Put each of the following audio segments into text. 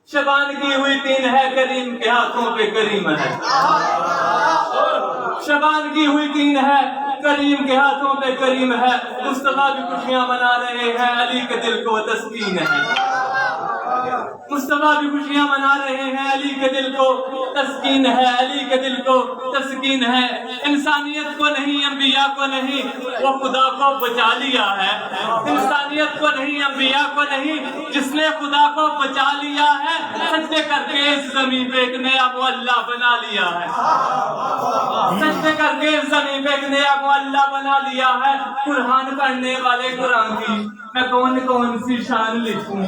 شبان کی ہوئی تین ہے کریم کے ہاتھوں پہ کریم ہے، شبان کی ہوئی تین ہے کریم کے ہاتھوں پہ کریم ہے، مصطفیٰ بھی خوشیاں منا رہے ہیں، علی کے دل کو تسکین ہے، مصطفیٰ بھی خوشیاں منا رہے ہیں، علی کے دل کو تسکین ہے، علی کے دل کو تسکین ہے۔ انسانیت کو نہیں، انبیاء کو نہیں، وہ خدا کو بچا لیا ہے، انسانیت کو نہیں، انبیاء کو نہیں، جس نے خدا کو بچا لیا ہے، سجدے کر کے اس زمین پہ ایک نیا معلّہ بنا لیا ہے، سجدے کر کے اس زمین پہ ایک نیا معلّہ بنا لیا ہے۔ قرآن پڑھنے والے قرآن کی میں کون کون سی شان لکھوں،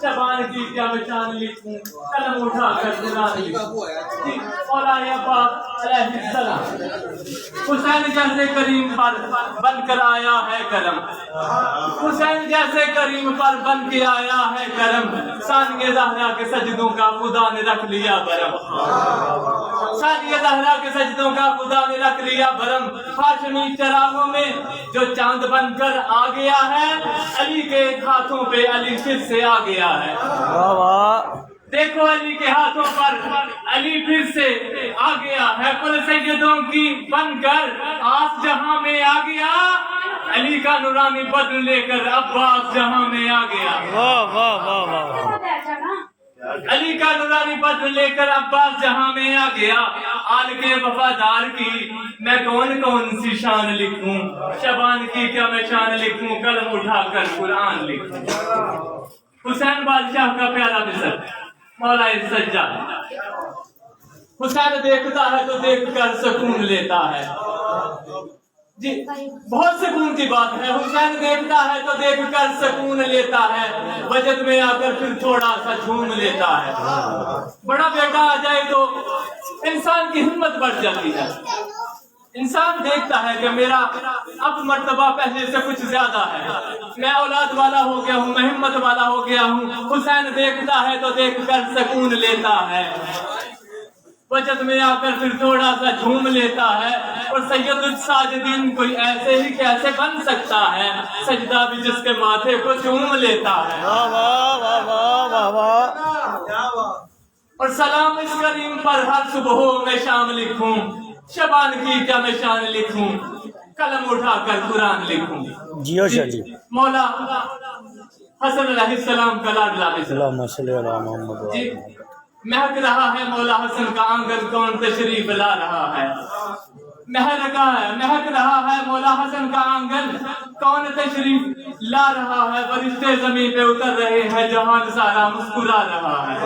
شبان کی کیا میں شان لکھوں، قلم اٹھا کر قرآن لکھوں۔ مولا پاک علیہ السلام حسین جیسے کریم پر بن کر آیا ہے کرم، حسین جیسے کریم پر بن کے آیا ہے کرم، ثانیہ زہرا کے سجدوں کا خدا نے رکھ لیا برم، ثانیہ زہرا کے سجدوں کا خدا نے رکھ لیا برم۔ ہاشمی چراغوں میں جو چاند بن کر آ گیا ہے، علی کے ہاتھوں پہ علی پھر سے آ گیا ہے، دیکھو علی کے ہاتھوں پر علی پھر سے آ گیا ہے، کل سیدوں کی بن کر آس جہاں میں آ گیا، علی کا نورانی بدر لے کر عباس جہاں میں آ گیا، علی کا نورانی بدر لے کر عباس جہاں میں آ گیا۔ آل کے وفادار کی میں کون کون سی شان لکھوں، شبان کی کیا میں شان لکھوں، قلم اٹھا کر قرآن لکھوں۔ حسین بادشاہ کا پیارا مصر مولا سجاد، حسین دیکھتا ہے تو دیکھ کر سکون لیتا ہے، جی بہت سکون کی بات ہے، حسین دیکھتا ہے تو دیکھ کر سکون لیتا ہے، وجد میں آ کر پھر تھوڑا سا جھوم لیتا ہے، بڑا بیٹا آ جائے تو انسان کی ہمت بڑھ جاتی ہے، انسان دیکھتا ہے کہ میرا اب مرتبہ پہلے سے کچھ زیادہ ہے، میں اولاد والا ہو گیا ہوں، میں ہمت والا ہو گیا ہوں۔ حسین دیکھتا ہے تو دیکھ کر سکون لیتا ہے، وجد میں آ کر پھر تھوڑا سا جھوم لیتا ہے، اور سید الساجدین کوئی ایسے ہی کیسے بن سکتا ہے، سجدہ بھی جس کے ماتھے کو چوم لیتا ہے، اور سلام اس کریم پر ہر صبح میں شام لکھوں، شبان کی کیا میں شان لکھوں، قلم اٹھا کر قرآن لکھوں۔ جیو شاہ جی، مولا حسن علیہ السلام کا لاڈلا اللہم صلی علی محمد جی مہک رہا ہے مولا حسن کا آنگن، کون تشریف لا رہا ہے، مہک رہا ہے مولا حسن کا آنگن، کون تشریف لا رہا ہے، فرشتے زمین پہ اتر رہے ہیں، جہان سارا مسکرا رہا ہے،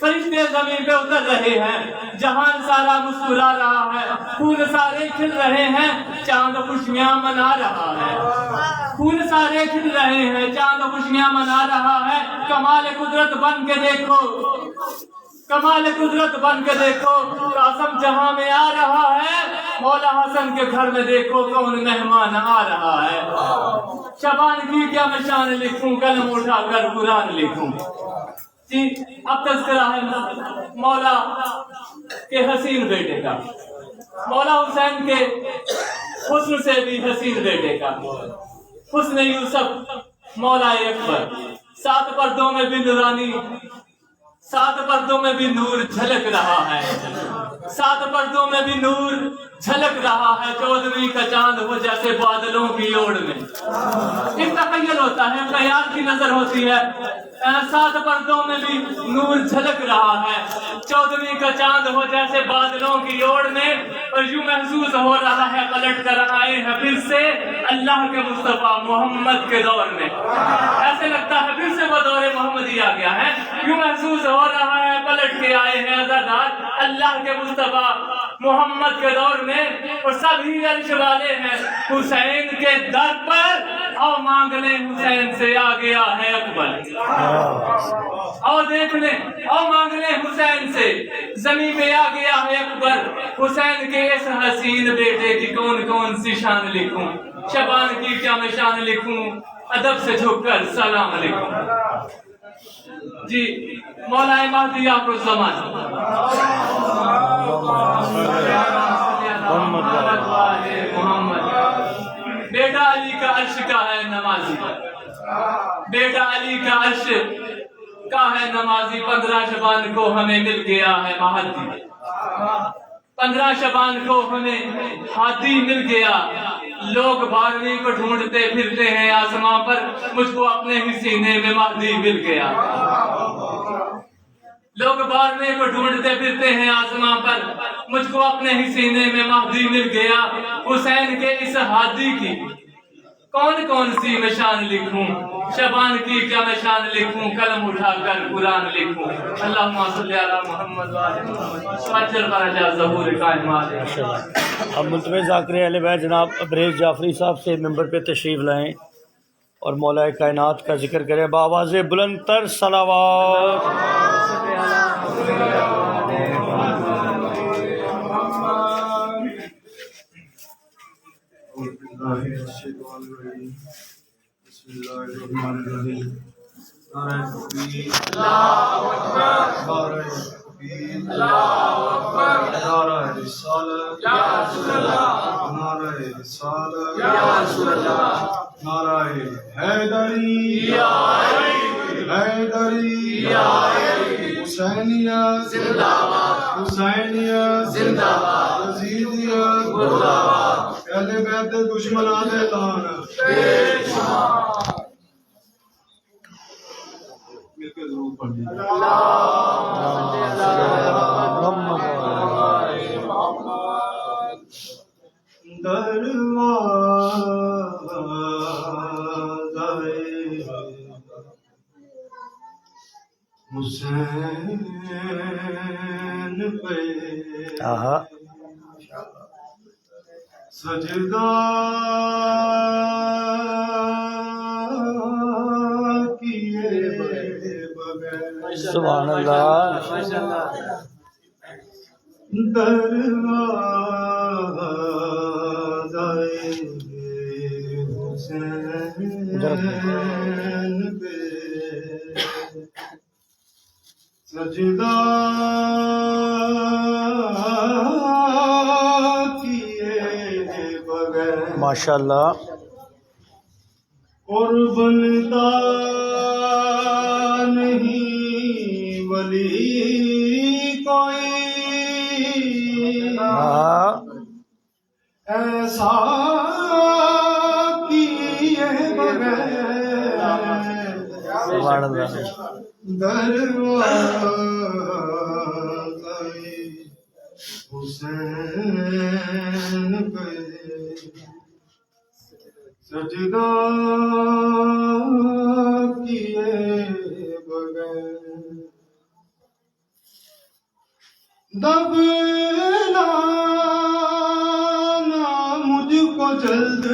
فرشتے زمین پہ اتر رہے ہیں، جہان سارا مسکرا رہا ہے، پھول سارے کھل رہے ہیں، چاند خوشیاں منا رہا ہے، پھول سارے کھل رہے ہیں، چاند خوشیاں منا رہا ہے، کمال قدرت بن کے دیکھو، کمال قدرت بن کے دیکھو، قاسم جہاں میں آ رہا ہے، مولا حسن کے گھر میں دیکھو کون مہمان آ رہا ہے، شبان کی کیا میں شان لکھوں، قلم اٹھا کر قرآن لکھوں۔ جی اب تذکرہ ہے مولا کے حسین بیٹے کا، مولا حسین کے حسن سے بھی حسین بیٹے کا، حسن یوسف مولا اکبر، سات پردوں میں بھی نورانی، سات پردوں میں بھی نور جھلک رہا ہے، سات پردوں میں بھی نور جھلک رہا ہے، 14ویں کا چاند ہو جیسے بادلوں کی اوڑ میں، ایک تخیل ہوتا ہے، خیال کی نظر ہوتی ہے، سات پردوں میں بھی نور جھلک رہا ہے، 14ویں کا چاند ہو جیسے بادلوں کی اوڑ میں، اور یوں محسوس ہو رہا ہے پلٹ کر آئے ہیں پھر سے اللہ کے مصطفیٰ محمد کے دور میں، ایسے لگتا ہے پھر سے وہ دور محمدی آ گیا ہے، یوں محسوس ہو رہا ہے پلٹ کے آئے ہیں عزادار اللہ کے مصطفیٰ محمد کے دور میں، اور سبھی عرش والے ہیں حسین کے در پر، او مانگ لیں حسین سے آ گیا ہے اکبر، او دیکھ لیں، او مانگ لیں حسین سے زمین پہ آ گیا ہے اکبر، حسین کے اس حسین بیٹے کی کون کون سی شان لکھوں، شبان کی کیا میں شان لکھوں، ادب سے جھک کر سلام لکھوں۔ جی مولا مہدی آخر الزمان محمد، بیٹا علی کا عرش کا ہے نمازی، بیٹا علی کا عرش کا ہے نمازی 15 شعبان کو ہمیں مل گیا ہے مہدی 15 شعبان کو ہمیں ہادی مل گیا لوگ 12ویں کو ڈھونڈتے پھرتے ہیں آسمان پر مجھ کو اپنے ہی سینے میں مہدی مل گیا لوگ 12ویں کو ڈھونڈتے پھرتے ہیں آسمان پر مجھ کو اپنے ہی سینے میں مہدی مل گیا حسین کے اس ہادی کی کون کون سی میں شان لکھوں شبان کی کیا میں شان لکھوں قلم اٹھا کر قرآن لکھوں اللہم صلی علی محمد وآل محمد اجر برجہ ظہور کائنات اب ملتمس ذاکر اہل بیت جناب ابریز جعفری صاحب سے ممبر پہ تشریف لائیں اور مولا کائنات کا ذکر کریں بآواز بلند تر صلوات بسم اللہ الرحمن الرحیم نعرہ تکبیر اللہ اکبر نعرہ تکبیر اللہ اکبر نعرہ رسالت یا رسول اللہ نعرہ رسالت یا رسول اللہ نعرہ حیدری یا حیدری یا حسینیہ زندہ باد حسینیہ زندہ باد یزیدیہ مردہ باد اہل بیت دشمنان لعنت مل کے ضرور پڑھ لیجیے حسین پہ سجدہ کیے بغیر سبحان اللہ دروازہ حسین پہ سجدہ ماشاءاللہ اور بنتا نہیں ولی کوئی ایسا کیے بغیر سبحان اللہ دروازہ حسین پہ سجدہ کیے بغیر دبنا مجھ کو جلد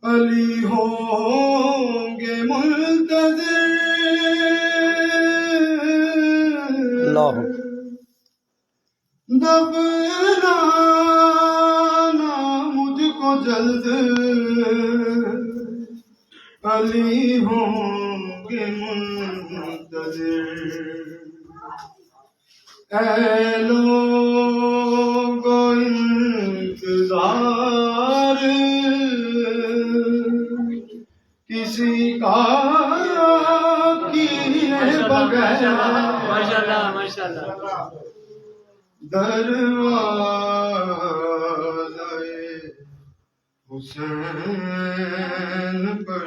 علی ہوں گے منتظر اللہ دبنا مجھ کو جلد علی ہوں گے منتظر اے لوگو انتظار کسی کا کیے بغیر دروازہ حسین پر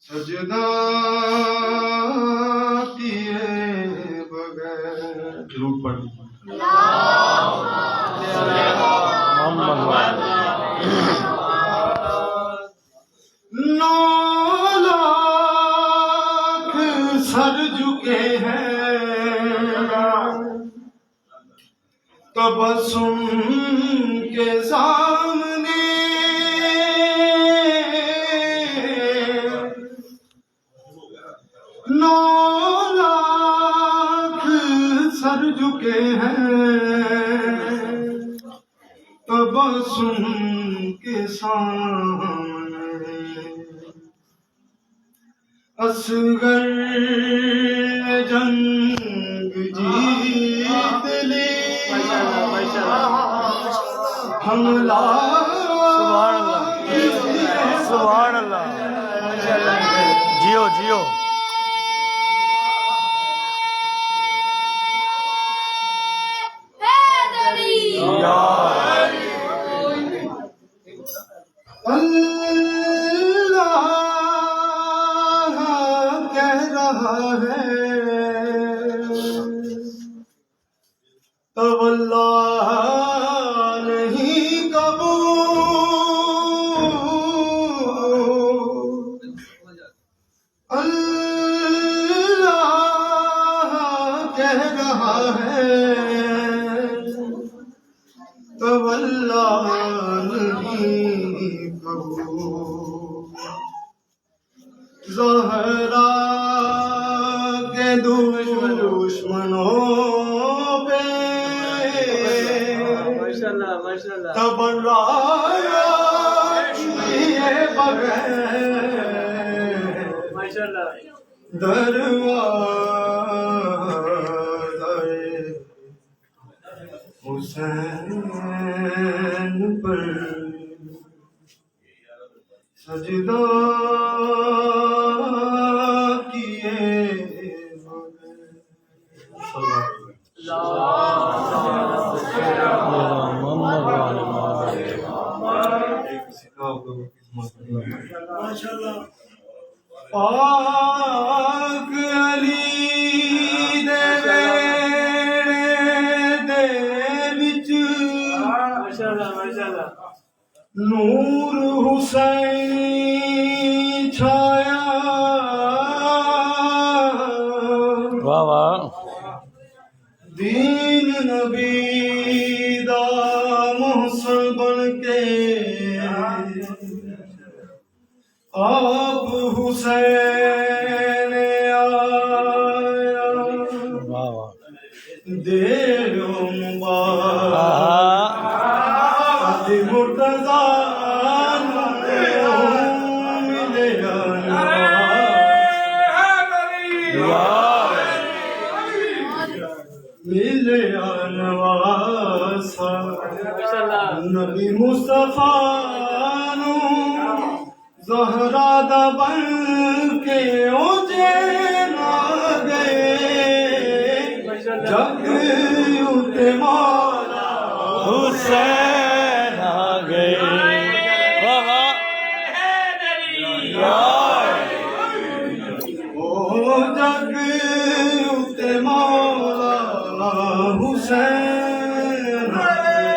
سجدہ کیے بغیر ضرور پڑھ محمد 9 لاکھ سر جھکے ہیں تبسم کے سامنے 9 لاکھ سر جھکے ہیں تبسم کے سامنے اصغر جنگ جیت لی حملہ سبحان اللہ ماشاءاللہ جیو جیو اللہ کہہ رہا ہے تو اللہ نہیں قبول اللہ کہہ رہا ہے تو اللہ نہیں قبول زہرا کے دشمنوں پہ تبرا کیے بغیر دروازے حسین پر سجدہ کیے پاک علی دے وچ نور حسین چھایا واہ واہ دین نبی دا محسن بن کے آپ حسین آیا واہ واہ دیر مبارک مرتضیٰ ملے ملے نواسا نبی مصطفیٰ نو زہرا دا بن کے اوجے نہ گئے جگ اتے مولا حسین آ گئے واہ واہ او جگ اتے مولا حسین آ گئے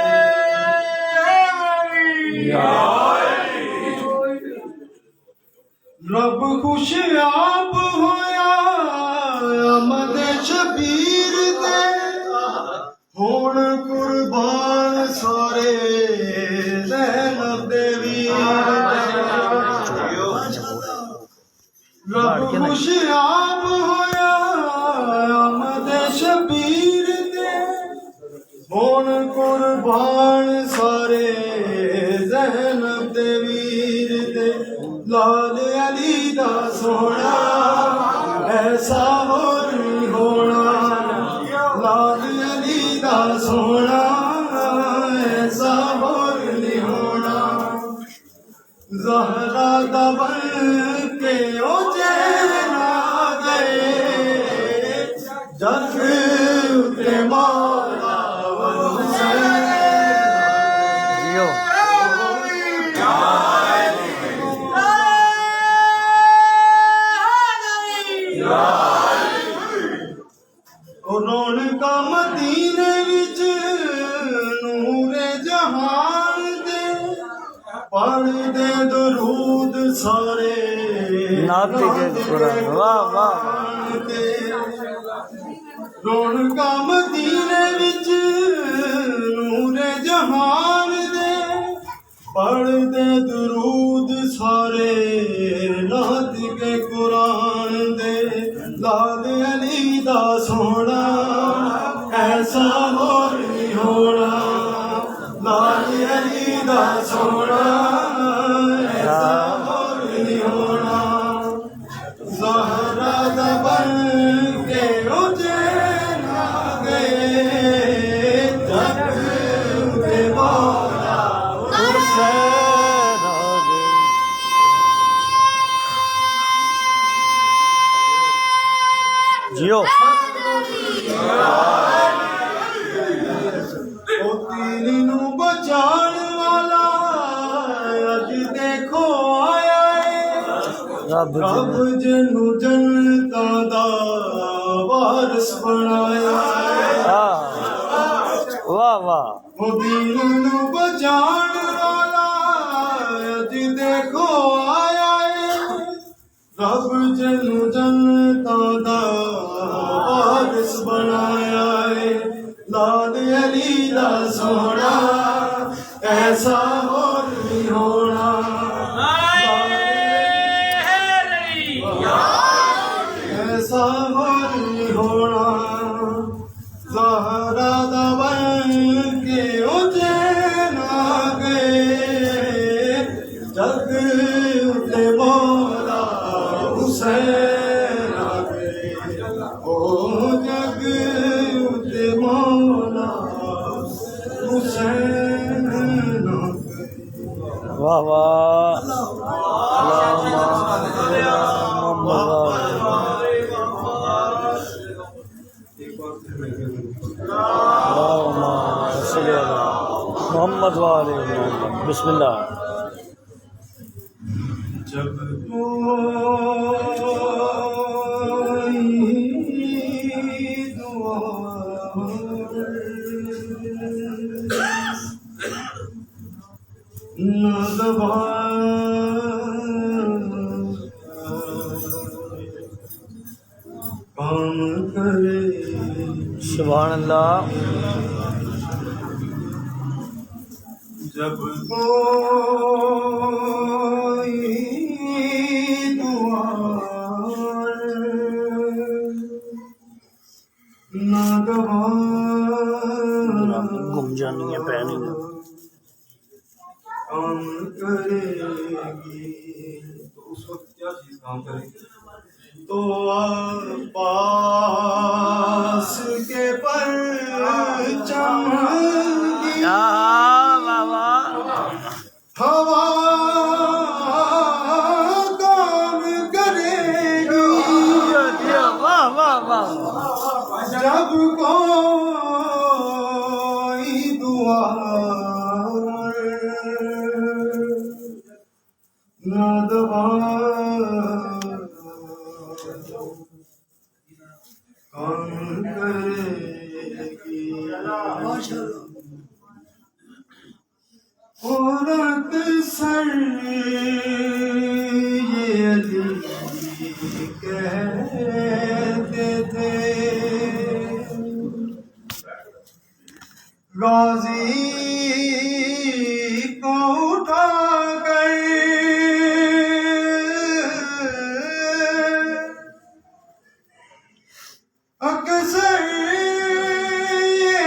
رب خوش آپ ہویا آمد شبیر دے ہون قربان سارے زینب دیوی رب خوش آپ ہویا آمد شبیر دے ہون قربان سارے زینب دیوی دے لال علی دا سونا ایسا ہور نہیں ہونا لال علی دا سونا ایسا ہور نہیں ہونا زہرا دا بن کے اوجے نہ گئے جگ اتے مولا حسین جیو رونقا مدینے وچ نور جہان دے پڑھ دے درود سارے نعت کے قرآن واہ واہ رونقا مدینے وچ نور جہان دے پڑھ دے درود سارے نعت کے قرآن دے لال علی دا سونا ایسا ہور نہیں ہونا لال علی دا سونا ایسا ہور نہیں ہونا زہرا دا بن کے اوجے نہ گئے جگ اتے مولا حسین آ گئے جیو او تیری نو بچان والا اج دیکھو آیا ہے رب رب جنو جنتا دا وارث بنایا ہے واہ واہ او دین نو بچان والا اج دیکھو آیا ہے رب جنو جنتا دا وارث بنایا ہے لال علی دا سونا ایسا اور نہیں ہونا ایسا اور نہیں ہونا زہرا دا بن کے اجین آ گئے جگ اتے مولا حسین آ گئے او جگ اتے مولا حسین آ گئے واہ واہ محمد والے محمد بسم اللہ جب کوئی دعا نہ کام کرے سبحان اللہ جب کوئی دعا نہ گم جانی ہے پہنی ہے کام کرے گی تو اس وقت کیا چیز کام کرے گی تو پاس کے پرچم کی ہوا کام کرے گی جب کوئی دعا نہ دعا کام کرے گی عورت سر یہ علی کہتے تھے غازی کو اٹھا کر اکثر یہ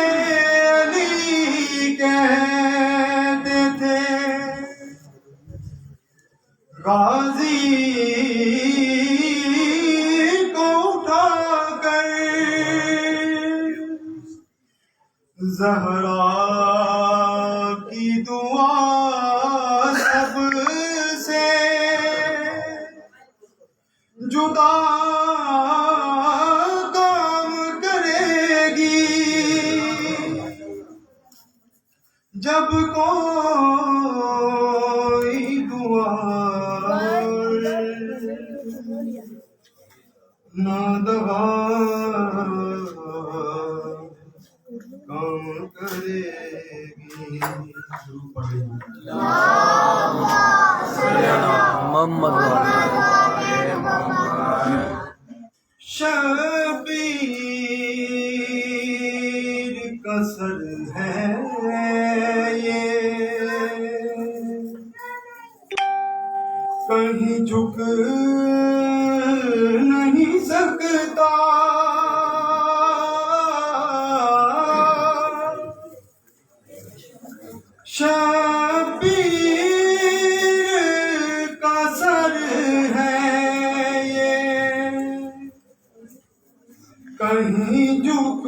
علی کہتے تھے غازی کو اٹھا کر زہرا کی دعا سب سے جدا کام کرے گی جب کوئی دعا نہ دوا کام کرے گی محمد شبیر کا سر ہے یہ کہیں جھک نہیں سکتا شبیر کا سر ہے یہ کہیں جھک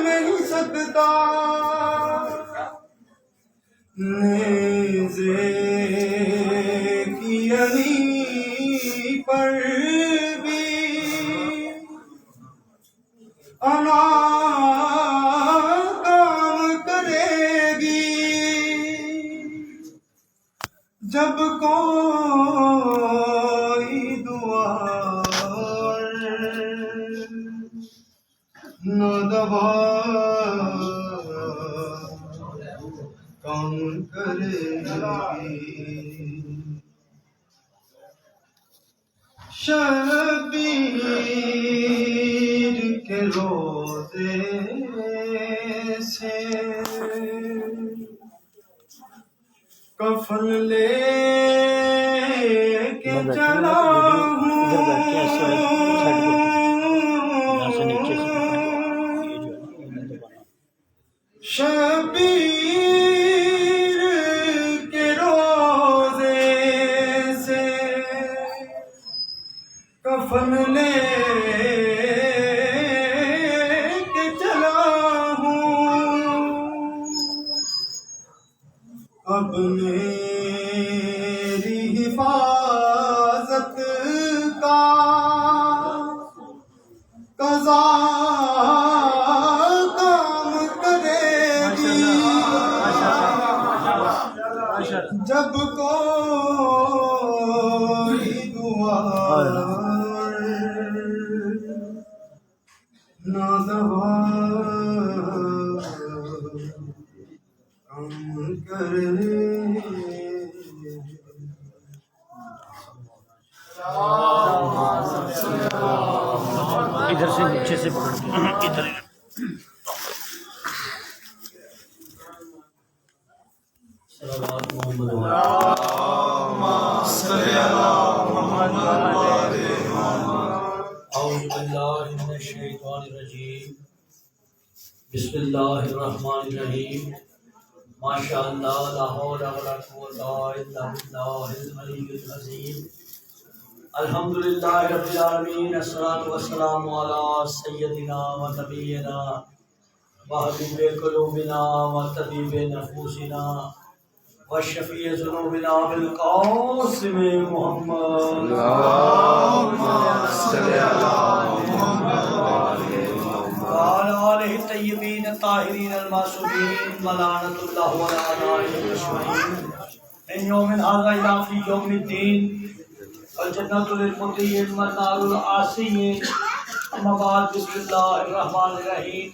نہیں سکتا نیزے کی علی پر بھی جب کوئی دعا نہ دبا کون کرے گی شبیر کے روزے سے کفن لے کے چلا ہوں شبیر کے روزے سے کفن لے کے چلا ہوں اب میری حفاظت کا قضا کام کرے گی جب کوئی دعا نہ دبا کام کرے ادھر سے نیچے سے پکڑ کے ادھر اعوذ باللہ من الشیطان الرجیم بسم اللہ الرحمن الرحیم ماشاء اللہ لا حول ولا قوت الا باللہ العلی العظیم الحمدللہ رب العالمین الصلاۃ والسلام علی سیدنا و نبینا و حبیب قلوبنا و طبیب نفوسنا و شفیع ذنوبنا بالقاسم محمد وعلى آلہ الطیبین الطاہرین المعصومین ولعنۃ اللہ علی اعدائهم اجمعین من یوم هذا الی فی یوم الدین الجنۃ للمتقین والنار للعاصین اما بعد بسم اللہ الرحمن الرحیم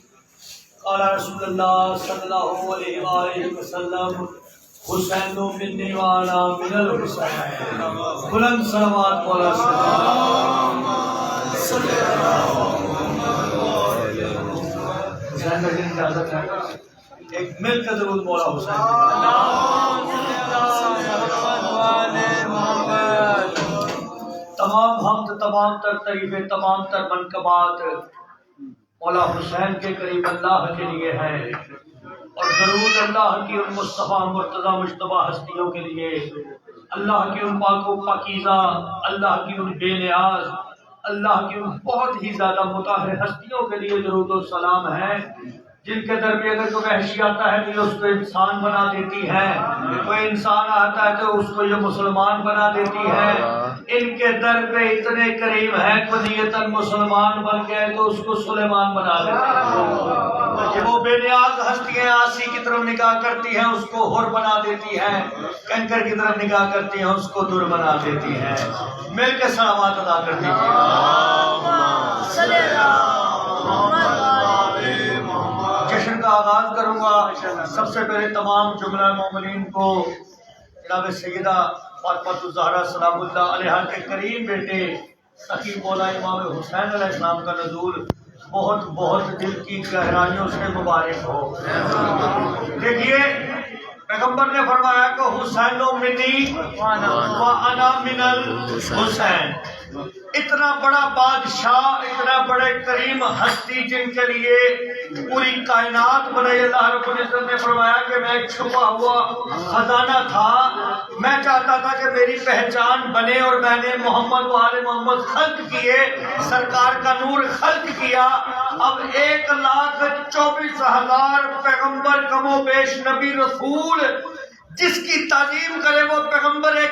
قال رسول اللہ صلی اللہ علیہ وآلہ وسلم حسین منی وانا من الحسین بلند صلوات مولا صلی اللہ حسین کا اجازت ہے ایک مل کر درود مولا حسین تمام حمد تمام تر تعریفیں تمام تر منقبات مولا حسین کے قریب اللہ کے لیے ہے اور درود اللہ کی ان مصطفیٰ مرتضیٰ مجتبیٰ ہستیوں کے لیے اللہ کی ان پاک و پاکیزہ اللہ کی ان بے نیاز اللہ کی ان بہت ہی زیادہ مطہر ہستیوں کے لیے درود و سلام ہے جن کے در پہ اگر کوئی وحشی آتا ہے تو اس کو انسان بنا دیتی ہے کوئی انسان آتا ہے تو اس کو یہ مسلمان بنا دیتی ہے ان کے در پہ اتنے کریم ہیں قدیتاً مسلمان بن گئے تو اس کو سلیمان بنا دیتے ہیں جب وہ بے نیاز ہستیاں آسی کی طرف نگاہ کرتی ہیں اس کو حر بنا دیتی ہیں کنکر کی طرف نگاہ کرتی ہیں اس کو در بنا دیتی ہیں مل کے سلامات ادا کر دیجیے جشن کا آغاز کروں گا سب سے پہلے تمام جملہ مومنین کو جناب سیدہ فاطمہ الزہرا سلام اللہ علیہا کے کریم بیٹے سخی مولا امام حسین علیہ السلام کا نزول بہت بہت دل کی گہرائیوں سے مبارک ہو دیکھیے پیغمبر نے فرمایا کہ حسین منی وانا من الحسین اتنا بڑا بادشاہ اتنا بڑے کریم ہستی جن کے لیے پوری کائنات بنائی اللہ رب العزت نے فرمایا کہ میں ایک چھپا ہوا خزانہ تھا میں چاہتا تھا کہ میری پہچان بنے اور میں نے محمد و آل محمد خلق کیے سرکار کا نور خلق کیا اب 1,24,000 پیغمبر کم و بیش نبی رسول جس کی تعظیم کرے وہ پیغمبر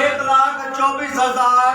1,24,000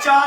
4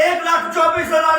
1,24,000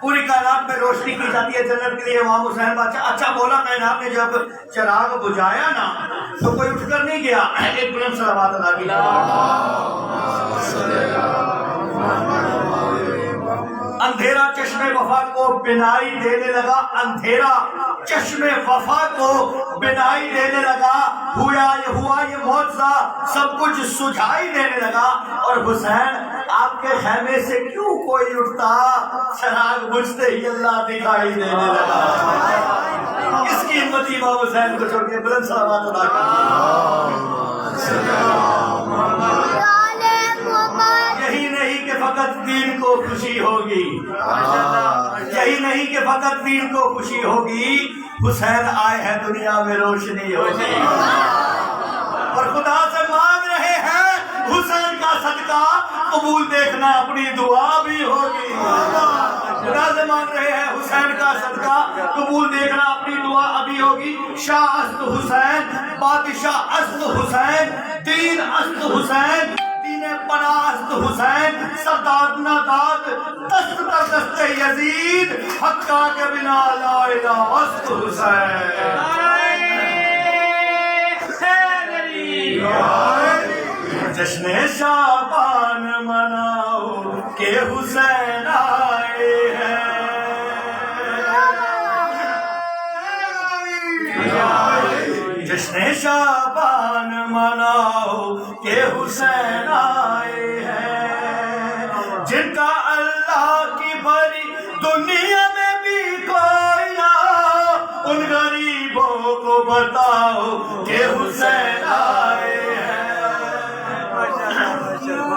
پوری کائنات میں روشنی کی جاتی ہے جنت کے لیے امام حسین بادشاہ. اچھا مولا کائنات نے جب چراغ بجھایا نا تو کوئی اٹھ کر نہیں گیا. ایک بلند صلوات ادا کی. اندھیرا چشم وفا کو بینائی دینے لگا. اندھیرا چشم وفا کو بینائی دینے لگا. ہوا یہ معجزہ سب کچھ سجھائی دینے لگا. اور حسین آپ کے خیمے سے کیوں کوئی اٹھتا؟ چراغ بجھتے ہی اللہ دکھائی دینے لگا. اس کی ہمت امام حسین کو چھوڑ کے بلند صلوات ادا کر. یہی نہیں کہ فقط دین کو خوشی ہوگی, یہی نہیں کہ فقط دین کو خوشی ہوگی, حسین آئے ہیں دنیا میں روشنی ہوگی. اور خدا سے مانگ رہے ہیں حسین کا صدقہ قبول دیکھنا اپنی دعا بھی ہوگی. خدا سے مانگ رہے ہیں حسین کا صدقہ قبول دیکھنا اپنی دعا ابھی ہوگی. شاہ است حسین, بادشاہ است حسین, دین است حسین, پناہ است حسین, سردار ناداد دست در دست یزید, حقا کے بنا لا الہ است حسین. جشن شعبان مناؤ کہ حسین آئے ہیں. جشن شعبان مناؤ کہ حسین آئے ہیں. جن کا اللہ کی بھری دنیا میں بھی کوئی نہ, ان غریبوں کو بتاؤ کہ حسین آئے ہیں.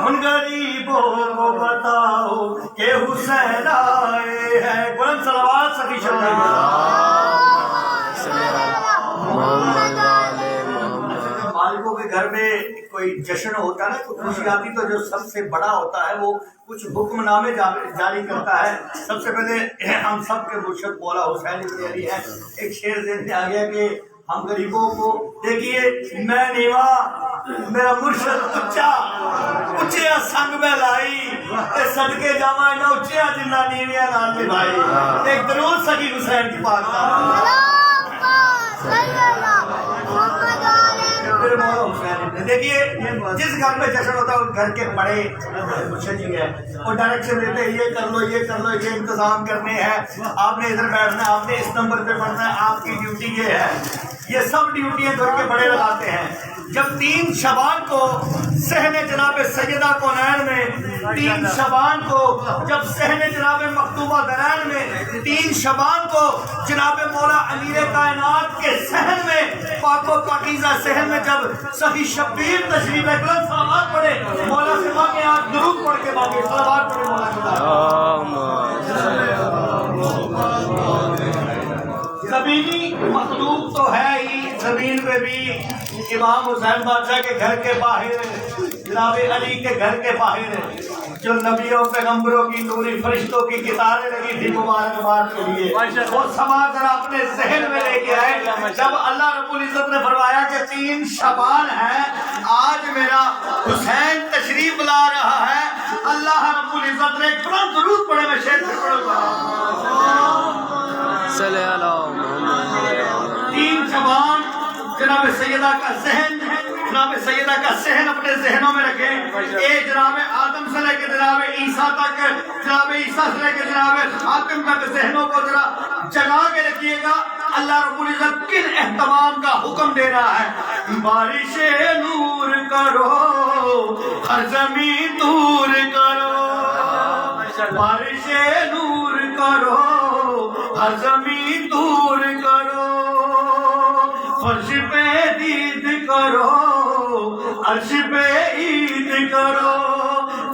ان غریبوں کو بتاؤ کہ حسین آئے ہیں. بلند صلوات سبھی شکر. مالکوں کے گھر میں کوئی جشن ہوتا ہے نا, تو خوشی آتی تو جو سب سے بڑا ہوتا ہے وہ کچھ حکم نامے جاری کرتا ہے. سب سے پہلے ہم سب کے مرشد مولا حسین ابن علی ہے. ایک شعر ذہن میں آ گیا کہ ہم غریبوں کو دیکھیے, میں نیوا میرا مرشد اچھے سنگ میں لائی, صدقے جاوا نہ اچھے جنہ نیویاں نال نبھائی. ایک درود سکی حسین کی پاک دیکھیے. جس گھر میں جشن ہوتا ہے اس گھر کے بڑے مرشد جی ہیں, وہ ڈائریکشن دیتے ہیں یہ کر لو یہ کر لو, یہ انتظام کرنے ہیں, آپ نے ادھر بیٹھنا ہے, آپ نے اس نمبر پہ پڑھنا ہے, آپ کی ڈیوٹی یہ ہے. یہ سب ڈیوٹیاں گھر کے بڑے لگاتے ہیں. جب 3 شعبان کو صحن جناب سیدہ کونین میں, 3 شعبان کو جب صحن جناب مکتوبہ درین میں, 3 شعبان کو جناب مولا امیر کائنات کے صحن میں, پاک و پاکیزہ صحن میں جب سخی شبیر تشریف لائے. بلند صلوات پڑھے مولا سے مانگے, آج درود پڑھ کے مانگے, صلوات پڑھے مولا سے. زمینی مخلوق تو ہے ہی, زمین پہ بھی امام حسین بادشاہ کے گھر کے باہر, جناب علی کے گھر کے باہر جو نبیوں پیغمبروں کی نوری فرشتوں کی کتاریں لگی تھی مبارکباد کے لیے, وہ سما کر اپنے ذہن میں لے کے آئے. جب اللہ رب العزت نے فرمایا کہ 3 شعبان ہے, آج میرا حسین تشریف لا رہا ہے, اللہ رب العزت نے ایک بلند درود پڑھے. میں شعر سے پڑھوں گا. 3 شعبان جناب سیدہ کا ذہن, جناب سیدہ کا ذہن اپنے ذہنوں میں رکھیں. ایک جناب آدم سے لے کے جناب عیسیٰ تک, جناب عیسیٰ سے لے کے جناب حاتم تک ذہنوں کو ذرا جگا کے رکھیے گا. اللہ رب العزت کن اہتمام کا حکم دے رہا ہے. بارش نور کرو, ہر زمین دور کرو, بارش نور کرو, ہر زمین دور کرو, فرش پہ دید کرو, عرش پہ عید کرو,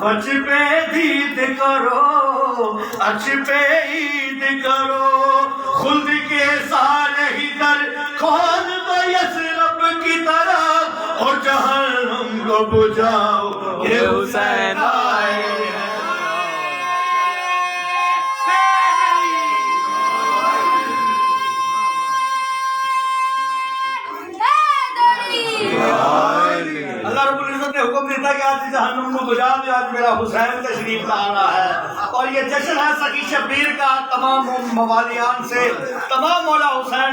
فرش پہ دید کرو, عرش پہ عید کرو, خلد کے سارے ہی در کھول دو یثرب کی طرف, اور جہنم کو بجھاؤ کہ حسین آئے. اللہ رب العزت نے حکم دیتا کہ آج جہنم کو بجھا دے, آج میرا حسین تشریف لا رہا ہے. اور یہ جشن ہے سخی شبیر کا تمام موالیان سے، تمام مولا حسین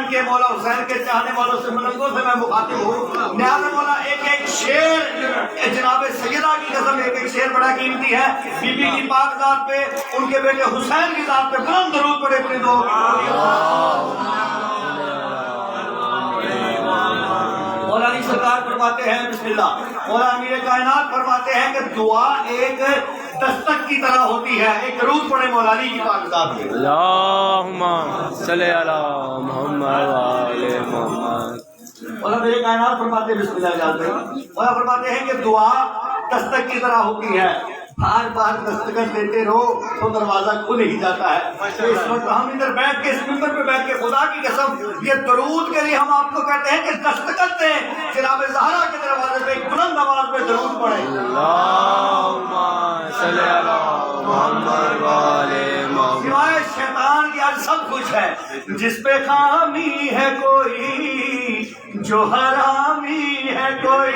کے چاہنے والوں سے، ملنگوں سے میں مخاطب ہوں۔ لہٰذا مولا ایک ایک شعر جناب سیدہ کی قسم ایک ایک شعر بڑا قیمتی ہے، بی بی کی پاک ذات پہ، ان کے بیٹے حسین کی ذات پہ بلند درود پڑے اپنے دو۔ مولا علی سرکار فرماتے ہیں بسم اللہ، مولا امیر کائنات فرماتے ہیں کہ دعا ایک دستک کی طرح ہوتی ہے، ایک درود پڑے مولا علی کی پاک ذات پہ۔ اللہم صلی علی محمد وآل محمد۔ مولا میرے کائنات فرماتے ہیں بسم اللہ جانتے ہیں، مولا فرماتے ہیں کہ دعا دستک کی طرح ہوتی ہے، بار بار دستخط دیتے رہو تو دروازہ کھل ہی جاتا ہے۔ اس وقت ہم ادھر بیٹھ کے اس ممبر پہ بیٹھ کے خدا کی قسم یہ درود کے لیے ہم آپ کو کہتے ہیں کہ دستخط دیں، جناب زہرا کے دروازے پہ ایک بلند آواز میں درود پڑھیں۔ اللہم صلی علی محمد وآل محمد۔ سوائے شیطان کی آج سب کچھ ہے، جس پہ خامی ہے کوئی، جو حرامی ہے کوئی،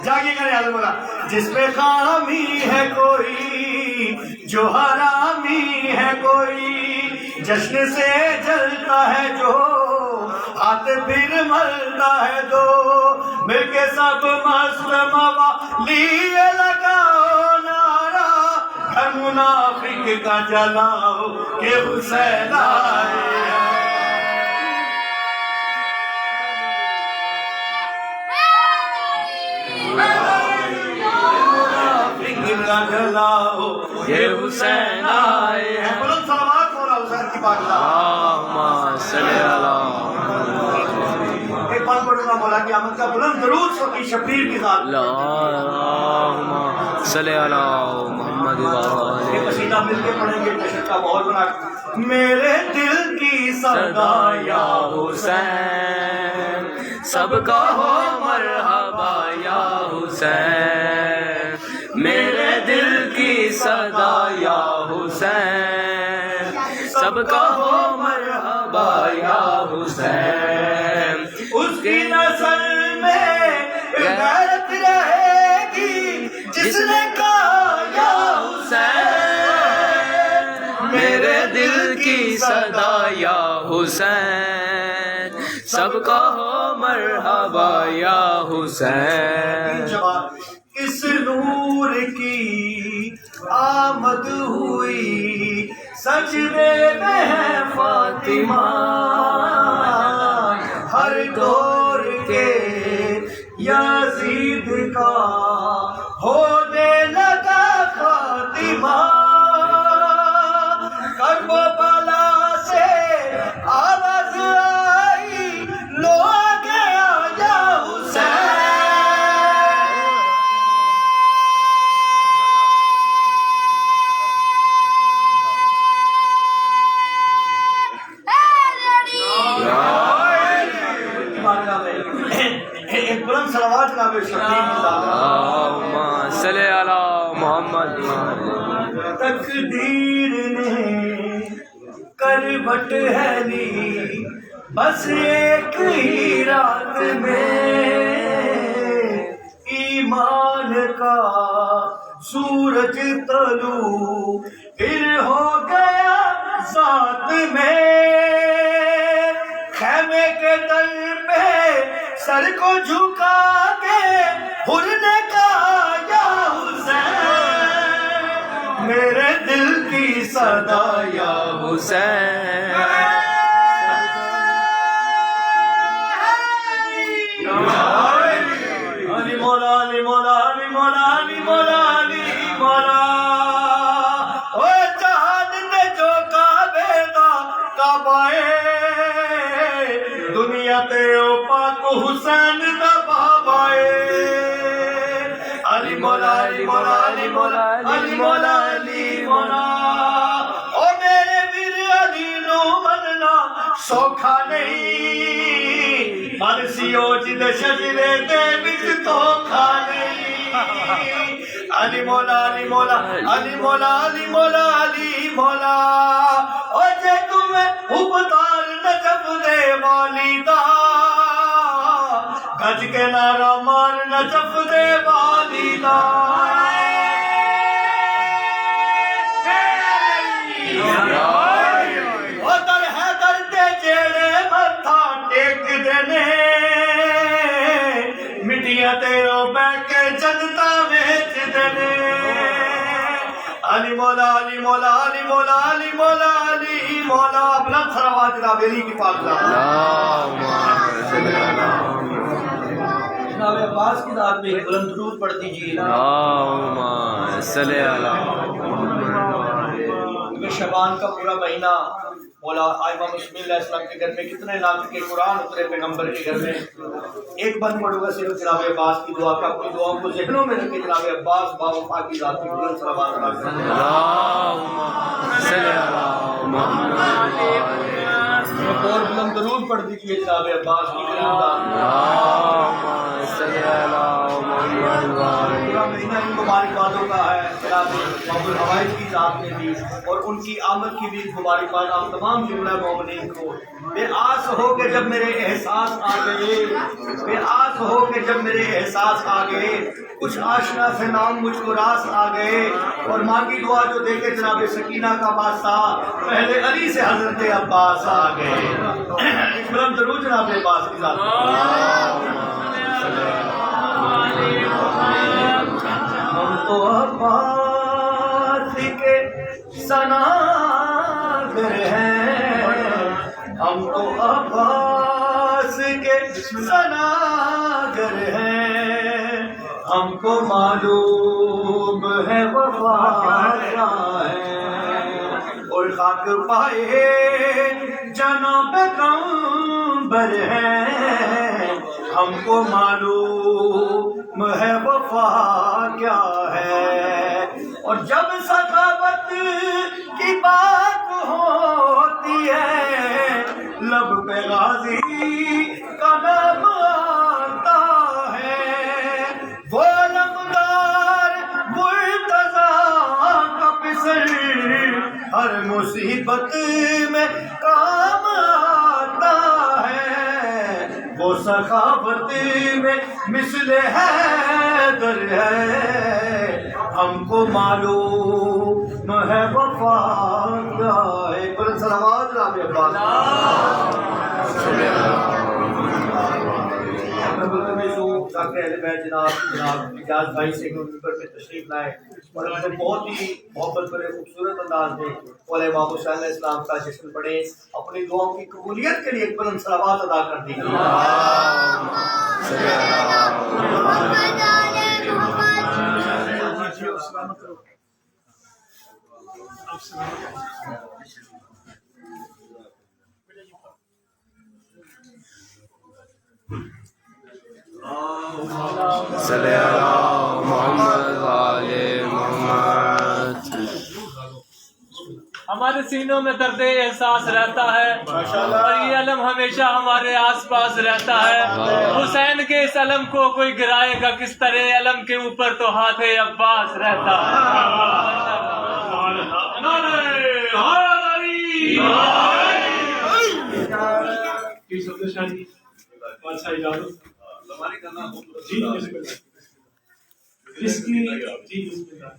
جاگے کرے حضرت مولا، جس پہ خامی ہے کوئی، جو حرامی ہے کوئی، جشن سے جلتا ہے جو، ہاتھ پھر ملتا ہے دو، مل کے سب مست موالی لگاؤ نعرہ، ہر منافق کا جلاؤ کہ حسین آئے ہیں۔ یہ حسین آئے ہیں۔ بلند صلوات مولا حسین کی پاک ذات۔ اللہم صلی علی محمد۔ ایک بات پڑھنا مولا قیامت کا بلند درود سخی شبیر کی ذات۔ اللہم صلی علی محمد وآل۔ یہ قصیدہ مل کے پڑھیں گے، جشن کا ماحول بنا کے۔ میرے دل کی صدا یا حسین، سب کا ہو مرحبا یا حسین، میرے دل کی صدا یا حسین، سب کا ہو مرحبا یا حسین، اس کی نسل میں غیرت رہے گی، جس نے کہا یا حسین، میرے دل کی صدا یا حسین، سب کا ہو مرحبا یا حسین۔ اس نور کی آمد ہوئی، سجدے میں ہے فاطمہ، ہر دور کے یزید کا ہونے لگا خاتمہ، کربلا سے آواز آئی، لو آ گیا یا حسین۔ ایک بلند صلوات کا بے شبیر کی ذات۔ اللہم صلی علی محمد۔ تقدیر نے کروٹ ہے لی، بس ایک ہی رات میں، ایمان کا سورج طلوع پھر ہو گیا ذات میں، خیمے کے تل پہ سر کو جھکا کے حر نے کہا یا حسین، میرے دل کی صدا یا حسین، علی مولا علی مولا علی مولا علی مولا علی مولا، او جہان نے جو کعبے دا کعبہ دنیا تے او پاک حسین دا بابا علی مولا علی مولا علی مولا علی مولا علی مولا، او میرے ویر علی نو مننا سوکھا نہیں، مرسیو جد شجرے دے وچ دھوکھا نہیں، علی مولا علی مولا علی مولا علی مولا علی مولا، او جے تمہیں ابتار نجف دے والی دا، گج کے نعرہ مار نجف دے والی دا، نے مٹیاں تے او بیٹھ کے جنتا وچ دنے علی مولا علی مولا علی مولا علی مولا علی مولا بلند سلوات جناب علی کی پاک جناب عباس کی ذات میں بلند درود پڑھ دیجیے اللہم صلی علی شعبان کا پورا مہینہ مولا امام مسلم علیہ السلام کے گھر میں کتنے نام کے قرآن اترے پیغمبر کے گھر میں ایک بند پڑھوں گا صرف جناب عباس کی دعا کا اپنی دعاؤں کو ذہنوں میں رکھے جناب عباس باوفا کی ذات میں بلند صلوات اللہم صلی علی محمد ایک اور بلند درود پڑھ دیجیے جناب عباس کی اللہم صلی علی محمد پورا مہینہ ان مبارکبادوں کا ہے جناب باب الحوائج کی ذات میں بھی اور ان کی آمد کی بھی مبارکباد آپ تمام جملہ مومنین کو بے آس ہو کہ جب میرے احساس آ گئے بے آس ہو کہ جب میرے احساس آ گئے کچھ آشنا سے نام مجھ کو راس آ گئے اور مانگی دعا جو دے کے جناب سکینہ کا بادشاہ پہلے علی سے حضرت عباس آ گئے ایک بلند درود جناب عباس کی ذات ہم تو عباس کے سناگر ہیں ہم تو عباس کے سناگر ہیں ہم کو معلوم ہے وفا کیا ہے اور خاک پائے جناب پیغمبر ہیں ہم کو معلوم ہے وفا کیا ہے اور جب سخاوت کی بات ہوتی ہے لب پہ غازی کا نام آتا ہے وہ علمدار مرتضیٰ کا پسر ہر مصیبت میں کام آتا ہے وہ سخاوت میں مثل حیدر ہے ہم کو معلوم ہے وفا کیا ہے پر صلوات جناب عباس جناب اجاز بھائی سے ممبر پہ تشریف لائے اور ہم نے بہت ہی محبت بڑے خوبصورت انداز میں مولا امام حسین علیہ السلام کا جشن پڑھے اپنی دعاؤں کی قبولیت کے لیے ایک بلند صلوات ادا کر دی صلی علی محمد آل محمد ہمارے سینوں میں درد احساس رہتا ہے اور یہ علم ہمیشہ ہمارے آس پاس رہتا ہے حسین کے اس علم کو کوئی گرائے گا کس طرح علم کے اوپر تو ہاتھ عباس رہتا ہے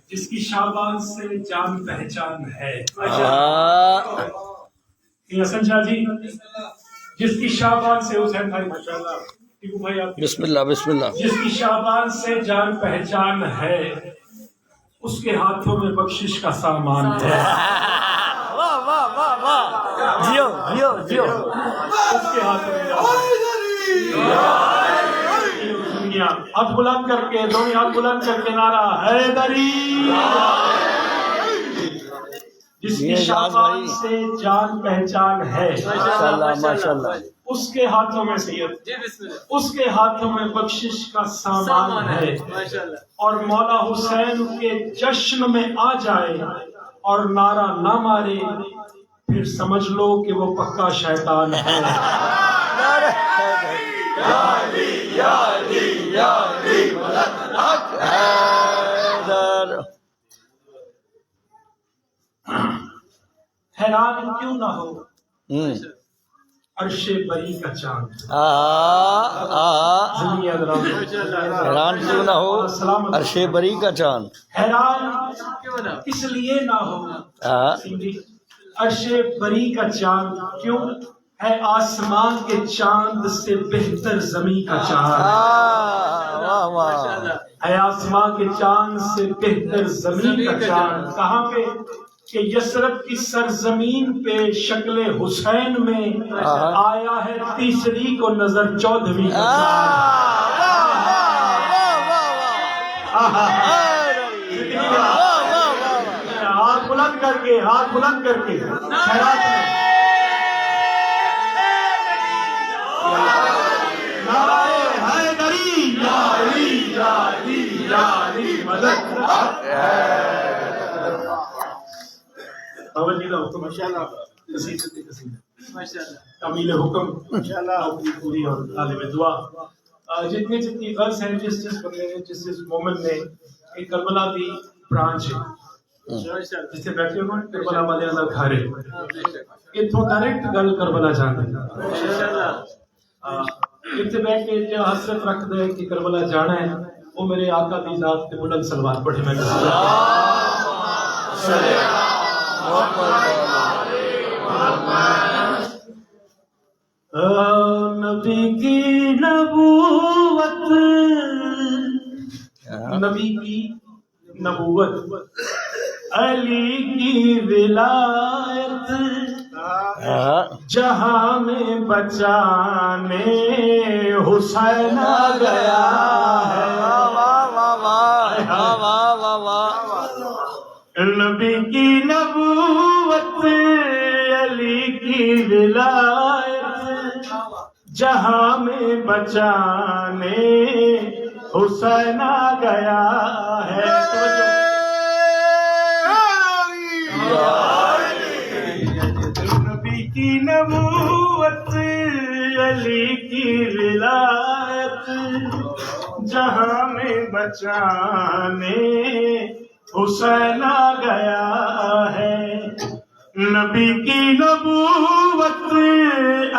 جس کی شعبان سے جان پہچان ہے حسن شاہ جی جس کی شعبان سے حسین بھائی ماشاءاللہ بسم اللہ بسم اللہ جس کی شعبان سے جان پہچان ہے اس کے ہاتھوں میں بخشش کا سامان ہے جیو جیو جیو اس کے ہاتھوں میں ہاتھ بلند کر کے دونوں ہاتھ بلند کر کے نعرہ حیدری جس کی شعبان سے جان پہچان ہے ماشاءاللہ اس کے ہاتھوں میں سید اس کے ہاتھوں میں بخشش کا سامان ہے اور مولا حسین کے جشن میں آ جائے اور نعرہ نہ مارے پھر سمجھ لو کہ وہ پکا شیطان ہے حیران کیوں نہ ہو عرش بری کا چاند حیران کیوں نہ ہو عرش بری کا چاند حیران اس لیے نہ ہو عرش بری کا چاند کیوں ہے آسمان کے چاند سے بہتر زمین کا چاند، واہ واہ، ہے آسمان کے چاند سے بہتر زمین کا چاند۔ کہاں پہ؟ کہ یثرب کی سرزمین پہ شکل حسین میں آیا ہے تیسری کو نظر 14ویں کا چاند۔ ہاتھ بلند کر کے، ہاتھ بلند کر کے خیرات میں تعمیل حکم پوری اور عالم دعا۔ جتنی غرض ہیں جس بندے نے، جس مومن نے ایک کربلا دی برانچ ہے جسے بیٹھے ہوئے کربلا والے اندر کھارے اتوں ڈائریکٹ گل کربلا جانے اتنے بیٹھ کے جو حسرت رکھ دے کہ کربلا جانا ہے، وہ میرے آقا دی ذات کے بلند سلوات پڑھے میں نبی کی نبوت، نبی کی نبوت، علی کی ولایت، جہاں میں بچانے حسین آ گیا ہے۔ نبی کی نبوت، علی کی ولایت، جہاں میں بچانے حسین آ گیا ہے۔ نبی کی نبوت، علی کی ولایت، جہاں میں بچانے حسین آ گیا ہے۔ نبی کی نبوت،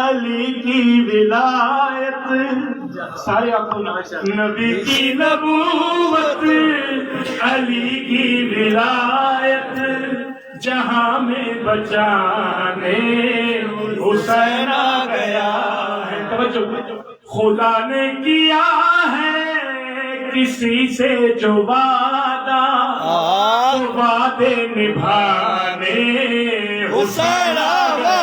علی کی ولایت، سارے آپ نبی کی نبوت، علی کی ولایت، جہاں میں بچانے حسین آ گیا ہے۔ توجہ، خدا نے کیا ہے کسی سے جو وعدہ، وعدے نبھانے حسین آ گیا۔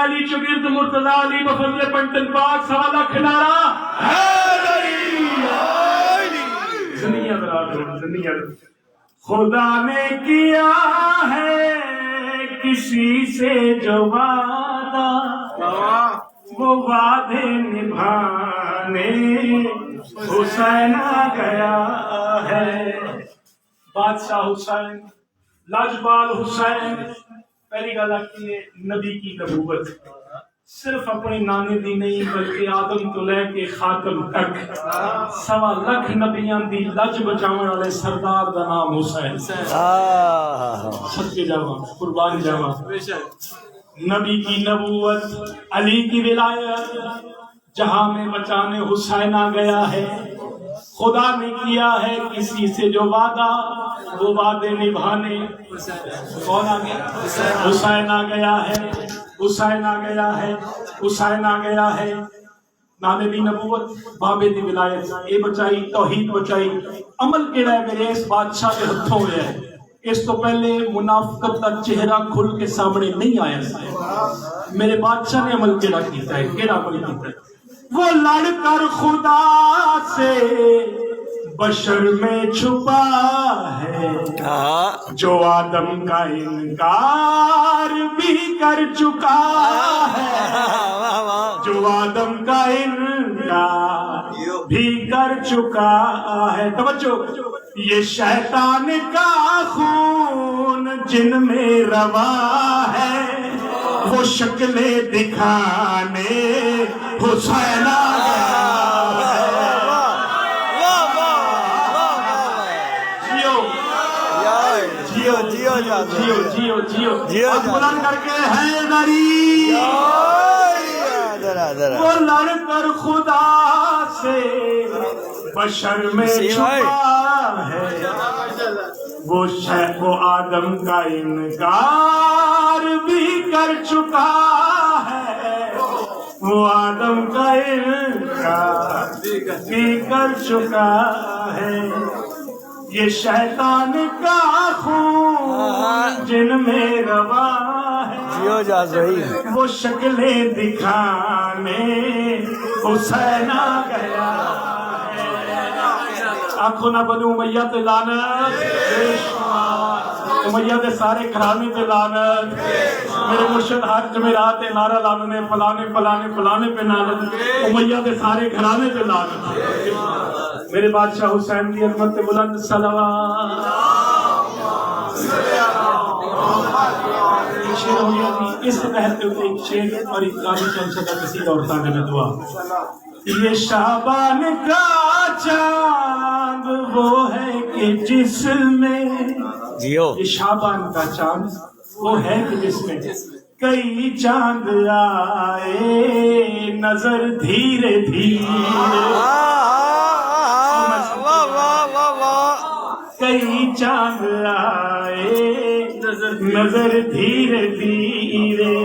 علی چگرد مرتضی علی بفضل پنٹن پاک سوا لاکھ نعرہ خدا نے کیا ہے کسی سے جو وعدہ، وہ وعدے نبھانے حسین آ گیا ہے۔ بادشاہ حسین، لاجپال حسین، پہلی گل آتی ہے نبی کی نبوت، صرف اپنے نانے دی نہیں بلکہ آدم تو لے کے خاتم تک 1.25 لاکھ نبیاں دی لج بچاون والے سردار دا نام حسین۔ صدقے جاواں، قربان جاواں۔ نبی کی نبوت، علی کی ولایت، جہاں میں بچانے حسین آ گیا ہے۔ خدا نے کیا ہے کسی سے جو وعدہ، وہ وعدے نبھانے کون آ گیا؟ حسین آ گیا ہے، حسین آ گیا ہے، حسین آ گیا ہے۔ نانے دی نبوت، بابے دی ولایت، اے بچائی، توحید بچائی۔ عمل کیڑا ہے میرے اس بادشاہ کے ہتھوں ہویا ہے۔ اس تو پہلے منافقت کا چہرہ کھل کے سامنے نہیں آیا۔ میرے بادشاہ نے عمل کیڑا کیتا ہے، کیڑا عمل کیتا ہے؟ وہ لڑ کر خدا سے بشر میں چھپا ہے، جو آدم کا انکار بھی کر چکا ہے، جو آدم کا انکار بھی کر چکا ہے۔ توجہ، یہ شیطان کا خون جن میں روا ہے، وہ شکلیں دکھانے حسین آ گیا ہے۔ جیو جیو جیو جیو جیو جیو بلند کر کے حیدری، وہ لڑ کر خدا سے بشر میں چھپا ہے وہ آدم کا انکار بھی کر چکا ہے، وہ آدم کا انکار بھی کر چکا ہے، یہ شیطان کا خون جن میں روا ہے، وہ شکلیں دکھانے حسین آ گیا ہے۔ آنکھوں نہ بنو امیہ تے لعنت، بے شمار امیہ دے سارے گھرانے تے لعنت، میرے مرشد ہر جمعرات نعرہ لانے فلانے فلانے فلانے پہ لعنت، امیہ دے سارے گھرانے تے لعنت، میرے بادشاہ حسین کی عظمت بلند صلوات۔ شیر ہوئی تھی اس تحت ایک شیر اور ایک قابل چمسے کا قصیدہ اور تانے میں دعا۔ یہ شعبان کا چاند وہ ہے کہ جس میں، یہ شعبان کا چاند وہ ہے کہ جس میں کئی چاند آئے نظر دھیرے دھیرے، کئی چاند آئے نظر دھیرے دھیرے،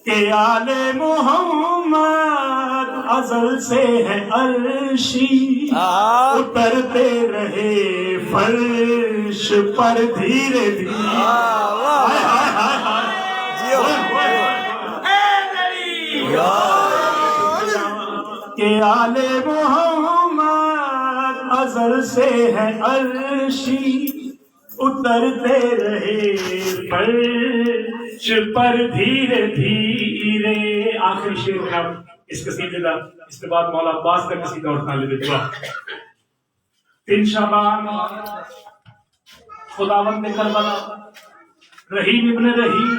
کہ آل محمد ازل سے ہے عرشی، اترتے رہے فرش پر دھیرے دھیرے، کہ آل محمد ازل سے ہے عرشی، اترتے رہے فرش پر دھیرے دھیرے۔ آخری شعر جناب اس قصیدے کا، اس کے بعد مولا عباس کا قصیدہ اور طالب دعا۔ 3 شعبان خداوند کربلا، رحیم ابن رحیم،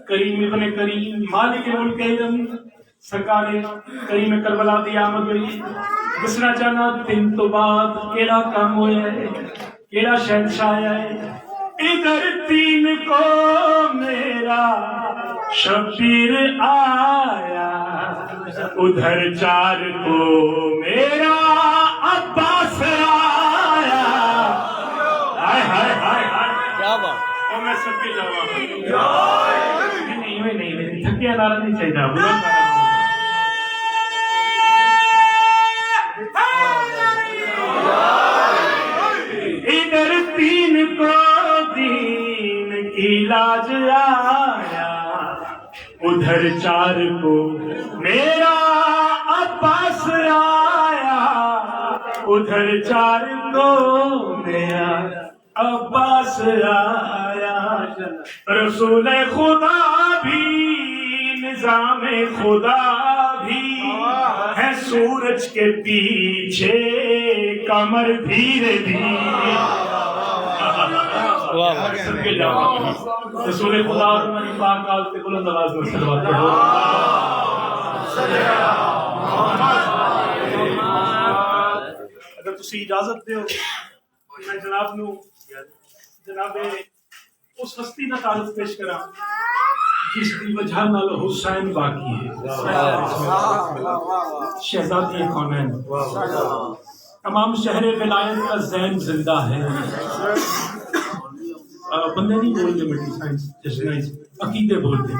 کریم ابن کریم، مالک ملک علم، سرکار کریم کربلا دی آمد ہوئی۔ دسنا چاہنا 3 تو بعد کیڑا کام ہویا ہے، کیڑا شہنشاہ ہے۔ ادھر 3 کو میرا شبیر آیا، ادھر 4 کو میرا عباس آیا۔ ہائے ہائے ہائے ہائے، کیا بات! اور میں سب کے جواب نہیں تھکیا نعرہ نہیں چاہیے، ادھر 3 کو دین کی لاج آیا، ادھر 4 کو میرا عباس آیا، ادھر 4 کو میرا عباس آیا۔ رسول خدا بھی نظام خدا بھی ہے، سورج کے پیچھے کمر دھیرے دھیرے۔ رسول خدا اور ہماری پاک آل سے بلند آواز میں صلوات پڑھو۔ اگر تسی اجازت دیو میں جناب نو جناب اس ہستی کا تعارف پیش کرا جس کی وجہ نال حسین باقی ہے، شہزادی کونین، تمام شہر ولایت کا زین زندہ ہے۔ بندے نہیں بولتے میٹھی سائنس جشنائز، عقیدے بولتے۔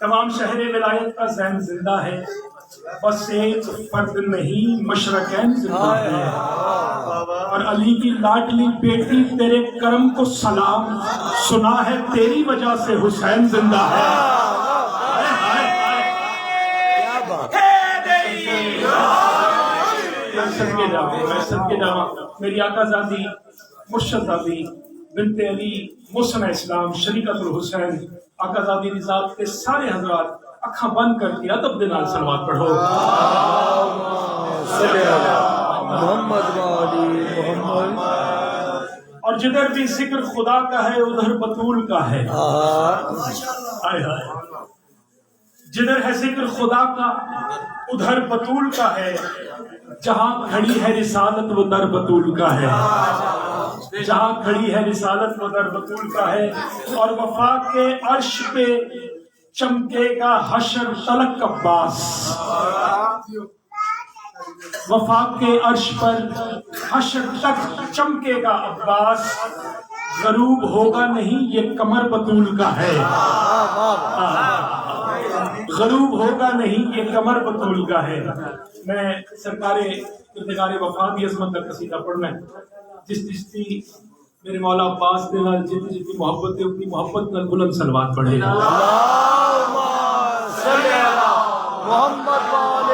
تمام شہر ولایت کا زین زندہ ہے، بس ایک فرد نہیں مشرقین زندہ ہے۔ اور علی کی لاڈلی بیٹی تیرے کرم کو سلام، سنا ہے تیری وجہ سے حسین زندہ ہے۔ میں صدقے جاواں میری آقا زادی مرشد زادی بنت علی محسن اسلام شریکت الحسین آقا زادی دی ذات کے سارے حضرات اکھاں بند کر کے ادب دے نال صلوات پڑھو۔ محمد والی محمد۔ اور جدھر بھی ذکر خدا کا ہے ادھر بطول کا ہے۔ ہائے ہائے، جدھر ہے ذکر خدا کا ادھر بطول کا ہے، جہاں کھڑی ہے رسالت وہ در بطول کا ہے، جہاں کھڑی ہے رسالت وہ در بطول کا ہے۔ اور وفا کے عرش پہ چمکے گا حشر تلک عباس، وفاق کے عرش پر حشر تک چمکے گا عباس، غروب ہوگا نہیں یہ کمر بطول کا ہے، غروب ہوگا نہیں یہ کمر بطول کا ہے۔ میں سرکار کردگار وفا کی عظمت کا قصیدہ پڑھنا ہے۔ جس چشتی میرے مولا عباس دے نال جتنی جتنی محبت ہے اتنی محبت نال بلند صلوات پڑھے گا۔ اللہم صلی علی محمد وآل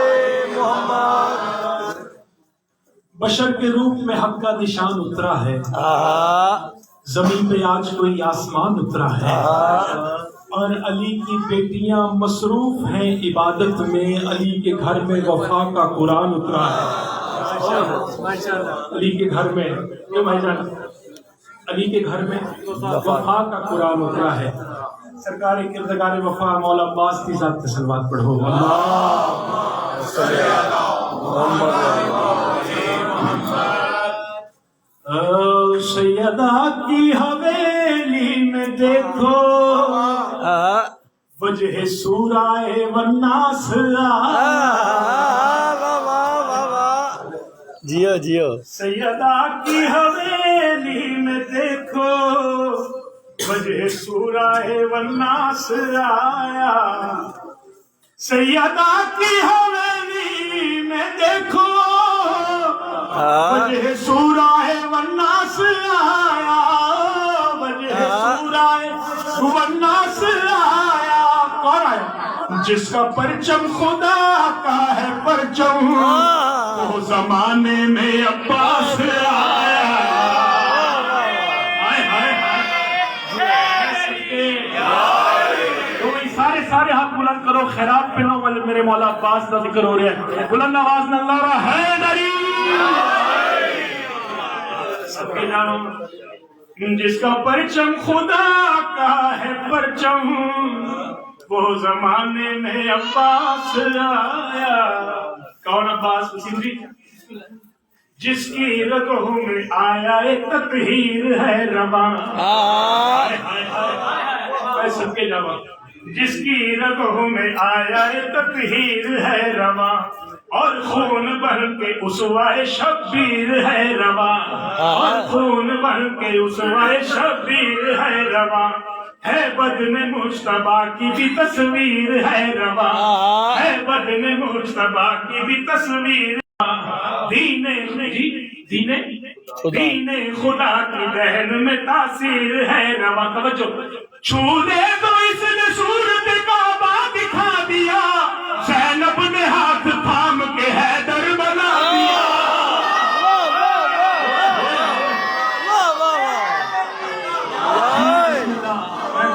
محمد۔ بشر کے روپ میں حق کا نشان اترا ہے، زمین پہ آج کوئی آسمان اترا ہے، اور علی کی بیٹیاں مصروف ہیں عبادت میں، علی کے گھر میں وفا کا قرآن اترا ہے۔ علی کے گھر میں کیوں بھائی جان، علی کے گھر میں وفا کا قرآن اترا ہے۔ سرکار کردگار وفا مولا عباس کی ذات پہ صلوات پڑھو۔ اللہم صلی علی سیدہ کی حویلی میں دیکھو وجہ سورائے والناس جیو جیو۔ سیدہ کی حویلی میں دیکھو وجہ سورائے والناس آیا، سیدہ کی حویلی میں دیکھو وجہ سورائے والناس آیا، وجہ سورائے والناس آیا۔ کون آیا؟ جس کا پرچم خدا کا ہے پرچم، وہ زمانے میں عباس آیا۔ سارے ہاتھ بلند کرو، خیرات پہ نو میرے مولا عباس کا ذکر ہو رہا ہے، بلند آواز میں اللہ رہا ہے دری سب کے جانو۔ جس کا پرچم خدا کا ہے پرچم، وہ زمانے میں عباس آیا۔ کون عباس؟ سندھی جس کی رگوں میں آیا تطہیر ہے رواں، سب کے جواب، جس کی رگوں میں آیا تطہیر ہے رواں، اور خون بن کے اسوائے شبیر ہے رواں، اور خون بن کے اسوائے شبیر ہے رواں، ہے بدن مجتبیٰ کی بھی تصویر ہے رواں، ہے بدن مجتبیٰ کی بھی تصویر، دین خدا کی دہن میں تاثیر ہے رواں۔ توجہ، چھو دے تو اس نے صورت کعبہ دکھا دیا، زینب نے ہاتھ تھام کے حیدر بنا دیا۔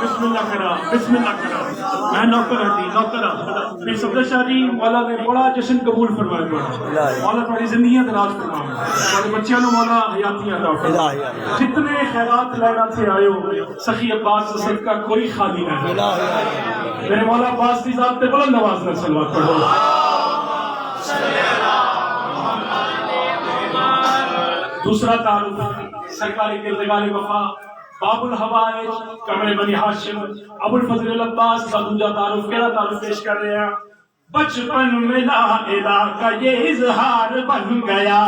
بسم اللہ کرا، بسم اللہ کرا، میں نوکر ہٹی نوکر نہیں صفدر شاہ جی مولا نے بڑا جشن قبول فرمائے پڑا، مولا تھوڑی زندگیاں دراز فرمائے، تھوڑے بچیاں نو مولا حیاتیاں عطا فرمائے، جتنے خیرات لینا تھے آئے ہو سخی عباس سے صدقہ کوئی خالی نہ ہے۔ میرے مولا عباس کی ذات پہ بلند آواز میں صلوات پڑھو۔ دوسرا تعارف سرکار کردگار وفا باب الحوائج کمر بنی ہاشم ابو الفضل العباس کا دوسرا تعارف کیا تعارف پیش کر رہے ہیں۔ بچپن میں لا الہ کا یہ اظہار بن گیا،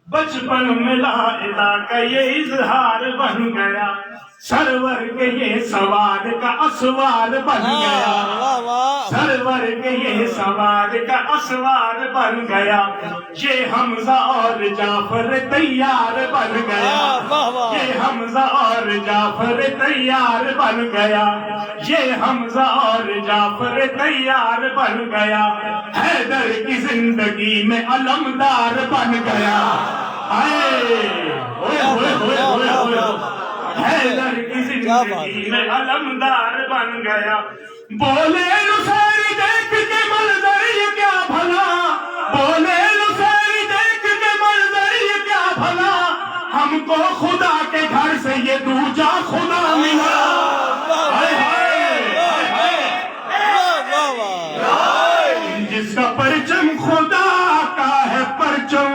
بچپن میں لا الہ کا یہ اظہار بن گیا، سرور کے یہ سوار کا اسوار بن گیا، سرور کے یہ سوار کا اسوار بن گیا، یہ حمزہ اور جعفر تیار بن گیا، یہ حمزہ اور جعفر تیار بن گیا، یہ حمزہ اور جعفر تیار بن گیا، حیدر کی زندگی میں علمدار بن گیا، حیدر کی زندگی میں علمدار بن گیا، بولے نصیری دیکھ کے منظر یہ کیا بھلا، بولے نصیری دیکھ کے منظر یہ کیا بھلا، ہم کو خدا کے گھر سے یہ دوجا خدا ملا، جس کا پرچم خدا کا ہے پرچم،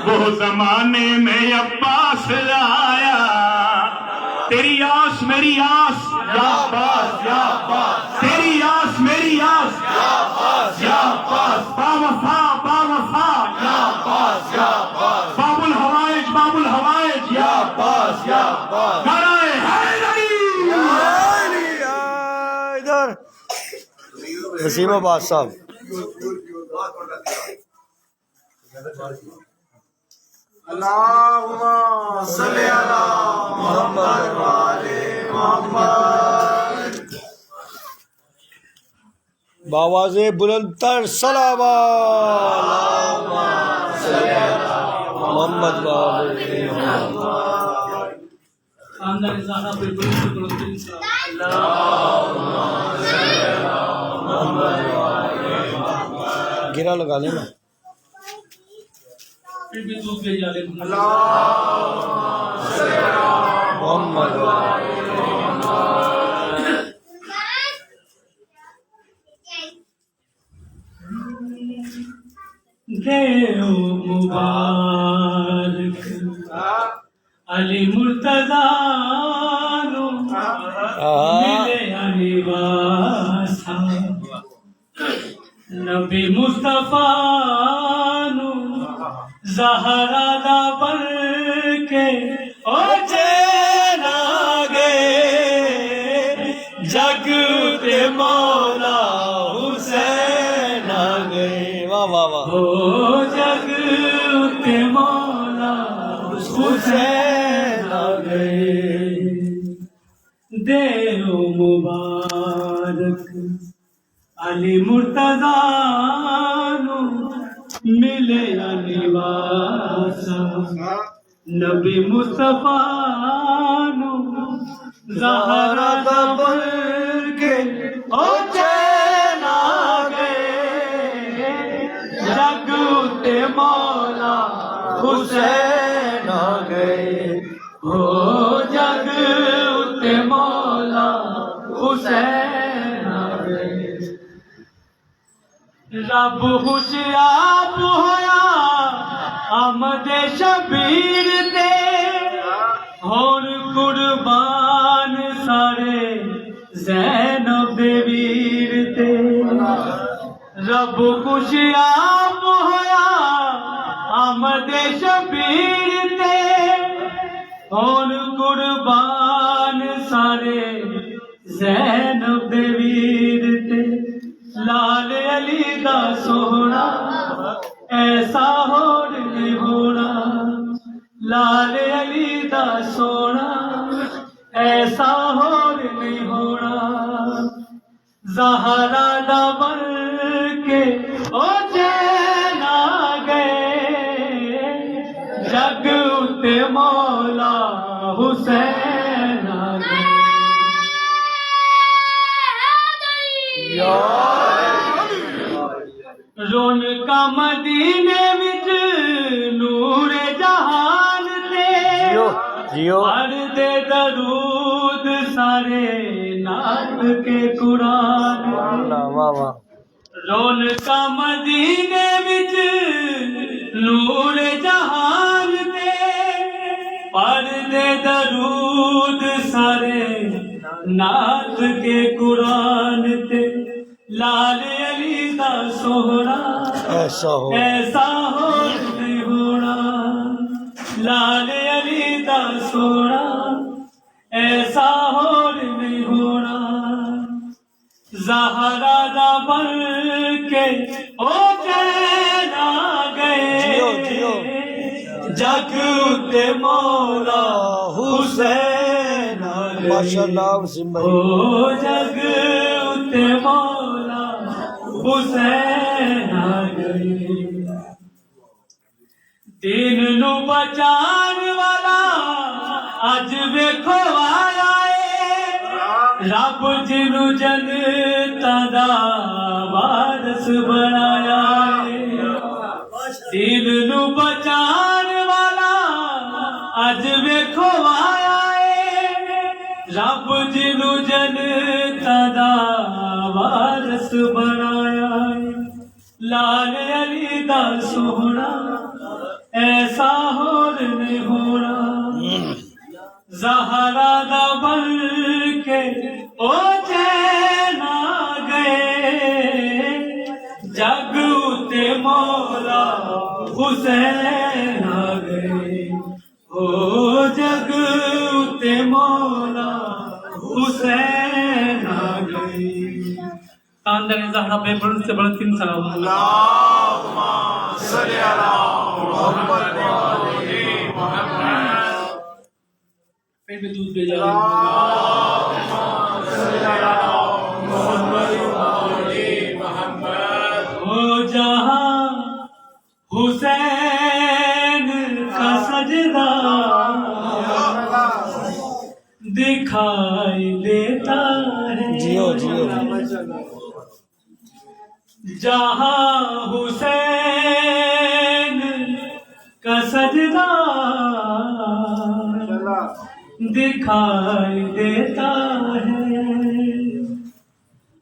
وہ زمانے میں عباس آیا، تیری آس میری آس یا عباس یا عباس، تیری آس میری آس یا عباس یا عباس، باوفا باوفا یا عباس یا عباس، باب الحوائج باب الحوائج یا عباس یا عباس، نعرہ حیدری ادھر نسیم عباس صاحب. اللہم صلی علی محمد وآل محمد. باواز بلند تر صلوات محمد وآل محمد. خاندان زہرا پہ بڑی شکر دل سے گرا لگا لینا. پھر بھی دودھ لے جا لیں محمد وآل دیو مبارک علی مرتضی نو ملے علی واسا نبی مصطفیٰ نو زہرا دا بر کے او چین آگے جگ تے مولا حسین آ گئے. واہ واہ واہ. او جگ تے مولا حسین آ گئے. دیو مبارک علی مرتضی نو ملے علی واسا نبی مصطفیٰ نو زہرا دا بر کے او چین آ گئے جگ تے مولا حسین آ گئے. او جگ تے مولا حسین آ گئے. رب خوشیاب ہویا آمد شبیر تے ہون قربان سارے زینب دے ویر تے. رب خوشیاب ہویا آمد شبیر تے ہون قربان سارے زینب دے ویر تے. لال علی دا سونا ایسا ہور نہیں ہونا، لال علی دا سونا ایسا ہور نہیں ہونا. زہرا دا بر کے او چین آ گئے جگ تے مولا حسین آ گئے. رونقا مدینے وچ نور جہان تے پڑھدے درود سارے نعت کے قرآن. رونقا مدینے وچ نور جہان تے پڑھدے درود سارے نعت کے قرآن تے. لال علی دا سونا ایسا ہو نہیں ہونا، لال علی دا سونا ایسا نہیں ہونا. زہرا دا بر کے او چین آ گئے جگ تے مولا حسین آ گئے. ماشاءاللہ وسیم بھائی. او جگ تے مولا حسین آ گئے. دین نو بچان والا اج ویکھو آیا ہے، رب جنو جنتا دا وارث بنایا ہے. دین نو بچان والا اج ویکھو آیا ہے، رب جنو جنتا دا وارث بنایا ہے. لال علی دا سونا ایسا ہور نہیں ہونا، زہرا دا بل کے او چین آ گئے جگ اتے مولا حسین آ گئے او جگ اتے مولا حسین آ گئے خاندان زہرا پہ بلند سے بلند تین سلام اللہم صلی علی محمد و آل محمد پیٹ میں دودھ بھیجا اللہم صلی علی محمد و آل محمد ہو جہاں حسین کا سجدہ دکھائی دیتا ہے جیو جیو جہاں حسین کا سجدہ دکھائی دیتا ہے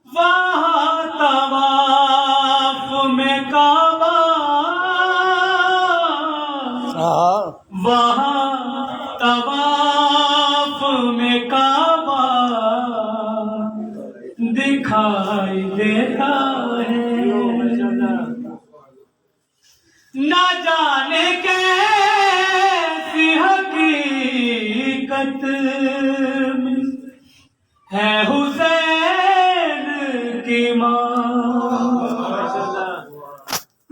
وہاں طواف میں کعبہ وہاں طواف میں کعبہ دکھائی دیتا ہے نہ جانے کیسی حقیقت میں ہے حسین کی ماں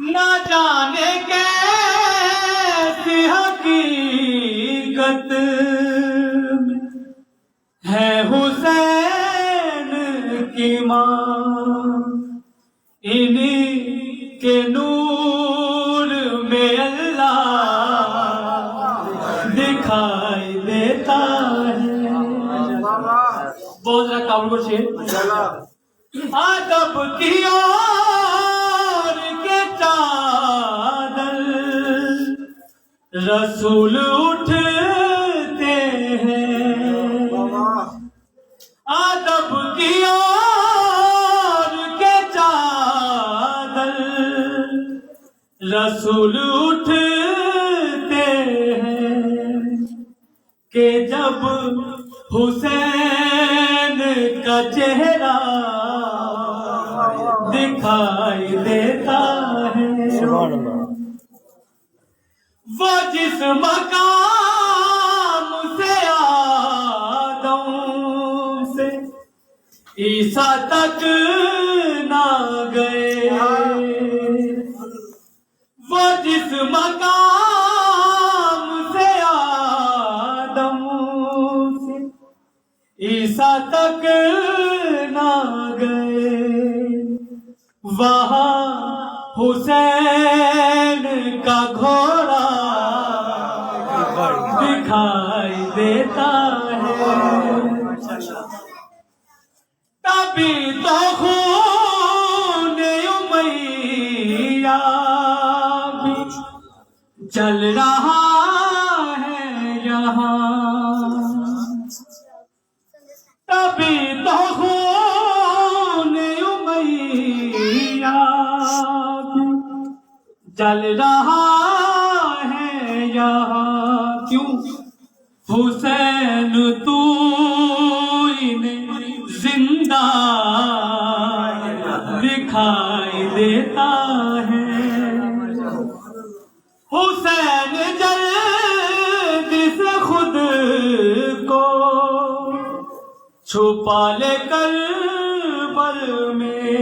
نہ جانے کیسی حقیقت میں ہے حسین کی ماں انہی کے نور میں اللہ دکھائی دیتا ہے بہت ذرا کام کرشے ادب کی اور کے چادر رسول اٹھتے ہیں ادب کی اور کے چادر رسول اٹھتے ہیں کہ جب حسین کا چہرہ دکھائی دیتا ہے وہ جس مقام سے آدم سے عیسیٰ تک نہ گئے وہ جس مقام سے آدم سے عیسیٰ تک نہ گئے وہاں حسین کا گھوڑا دکھائی دیتا ہے تبھی تو خون امیہ بھی چل رہا ہے یہاں تبھی تو خون امیہ بھی چل رہا ہے یہاں کیوں حسین تو انہیں زندہ دکھائی دیتا ہے حسین جلد سے خود کو چھپا لے کربل میں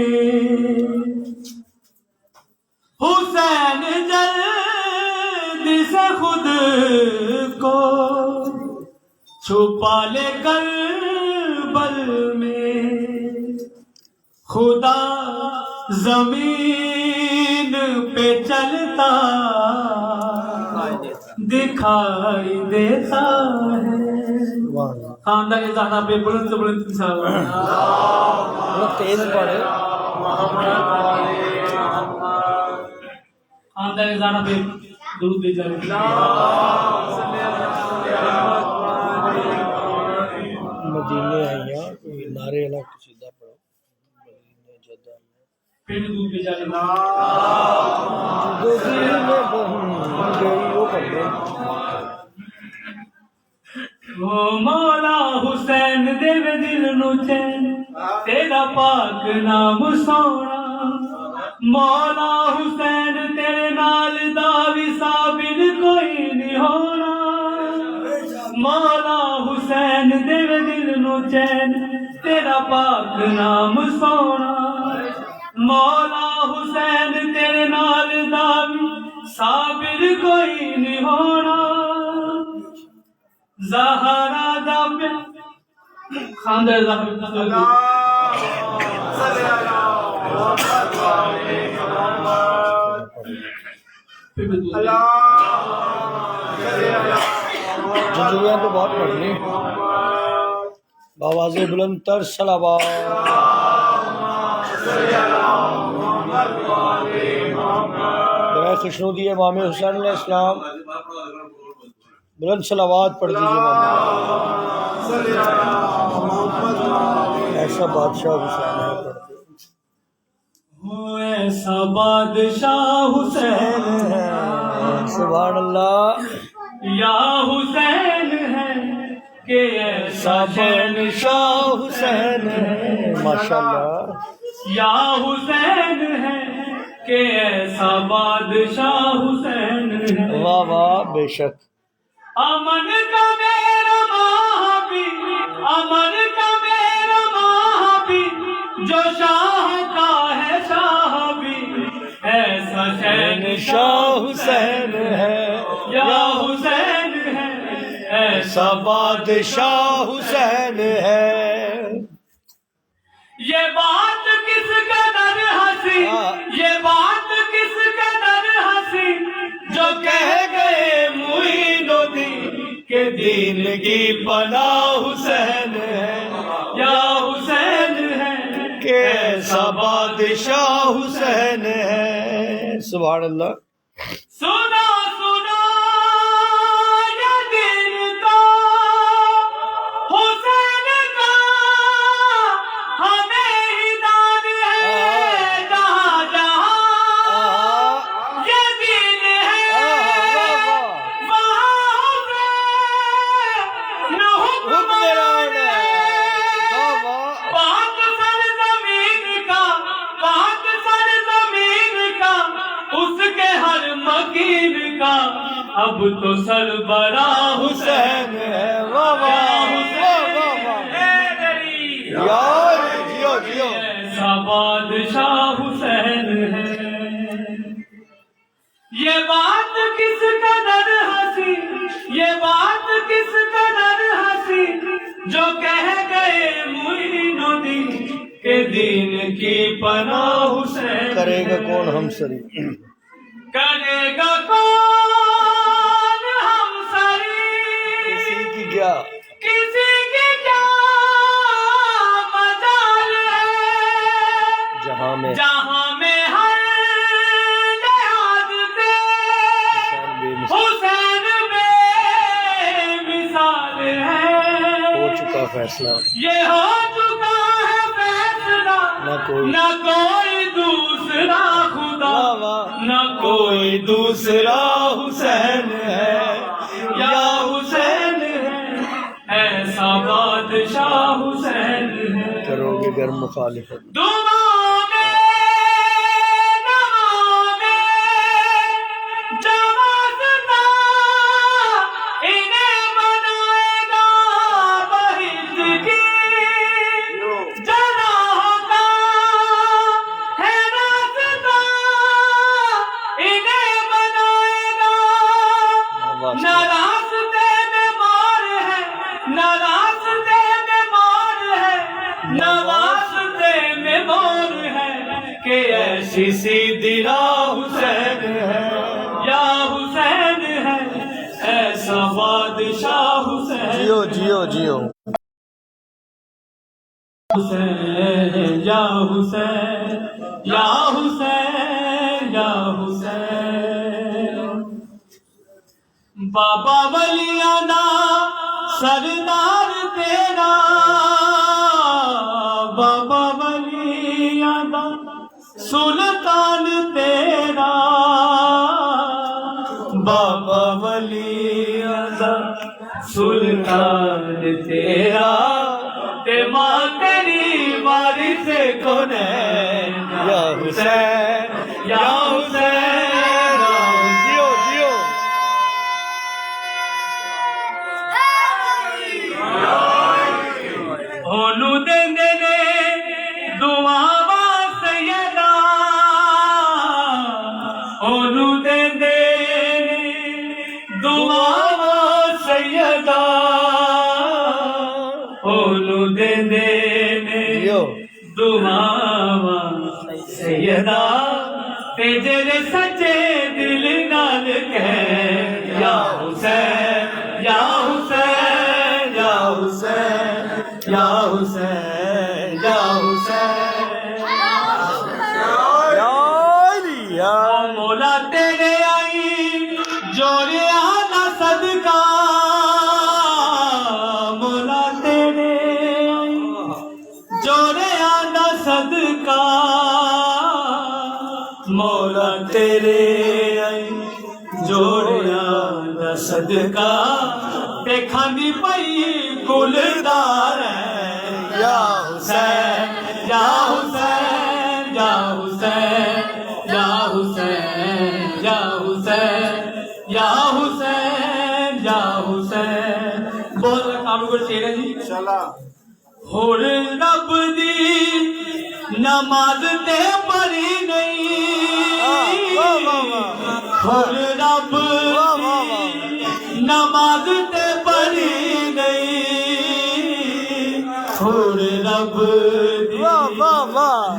حسین جلد سے خود کو چھپا لے کربل میں خدا زمین پہ چلتا دکھائی دیتا ہے خاندان زہرا پہ بلند سے بلند تیز پڑے خاندان زہرا پہ درود بھیجا مدینے آئیاں کوئی نعرے الگ سیدھا پڑھو مدینے جدہ پھر دودھ بھیجا دو تین میں گئی وہ کر دیں او مولا حسین دے دل نو چین تیرا پاک نام سونا مولا حسین تیرے نال دا وصابل کوئی نہیں ہونا مولا حسین دے دل نو چین تیرا پاک نام سونا مولا حسین تیرے نال دا وصابل کوئی نہیں ہونا زہرا دا خاندر زہرا جزویاں تو بہت پڑھ لی باواز بلند تر صلوات برائے خوشنودی امام حسین علیہ السلام بلند صلوات پڑھ دیجیے ایسا بادشاہ حسین ہے پڑھتے ایسا بادشاہ حسین ہے سبحان اللہ یا حسین ہے کہ ایسا شاہ حسین ہے ماشاءاللہ یا حسین ہے کہ ایسا بادشاہ حسین ہے واہ واہ بے شک امن کا میرا ماہبی امن کا میرا ماہبی جو شاہ کا ہے شاہ بھی ایسا شہن شاہ حسین ہے یا حسین ہے ایسا بادشاہ حسین ہے یہ بات کس قدر ہنسی یہ بات کس قدر ہنسی جو کہہ گئے معین الدین کہ دین کی پناہ حسین ہے یا حسین ہے کہ ایسا بادشاہ حسین ہے سبحان اللہ سنا سنا یہ دین تو حسین کا ہمیں ہی داد ہے جہاں جہاں یہ دین ہے وہاں حسین حکمران ہے پاک سرزمین کا پاک سرزمین کا اس کے ہر مکین کا اب تو سربراہ حسین ہے واہ واہ یار جیو جیو ایسا بادشاہ حسین ہے یہ بات کس قدر ہنسی یہ بات کس قدر ہنسی جو کہہ گئے معین الدین کہ دین کی پناہ حسین کرے گا کون ہم سری کرے گا کون ہم سری کسی کی کیا کسی کی کیا مجال ہے جہاں میں جہاں میں ہر لحاظ سے حسین بے مثال ہے ہو چکا فیصلہ یہ ہو چکا ہے فیصلہ نہ کوئی دوسرا خدا واہ واہ نہ کوئی دوسرا حسین ہے یا حسین ہے ایسا بادشاہ حسین ہے کرو گے گر مخالفت دعاؤں میں دعاؤں میں جوازنا انہیں بنائے گا بہت کی جناح کا ہے راستہ انہیں بنائے گا نہ راستے میں مار ہے نہ راستے میں مار ہے نہ واسطے میں مور ہے کہ ایسی سیدھی راہ حسین ہے یا حسین ہے ایسا بادشاہ حسین جیو جیو جیو حسین یا حسین یا حسین یا حسین بابا ولیانا سردار تیرا بابا ولیانا سلطان تیرا بابا ولیانا سلطان سلطان تیرا تے ماں تیری وارث کون ہے یا حسین یا حسین جیو جیو اونو دیندے نے دعاواں سیدا اونو دیندے دعاواں سیدا اونو دیندے جیو دعاواں سیدا تے جڑے سچے دل نال کہے یا حسین یا حسین یا حسین یا حسین یا حسین یا علی یا مولا تیرے آئی جوڑیا دا صدقہ مولا تیرے آئی جوڑیا دا صدقہ مولا تیرے آئی جوڑیا دا صدقہ تے کھاندی پئی گلدار ہے یا حسین یا حسین یا حسین یا حسین یا حسین یا حسین یا حسین بہت کام کو شعر ہے جی ہوڑ رب دی نماز تے پڑھی نہیں ہوڑ رب دی نماز تے پڑھی نہیں ہوڑ رب دی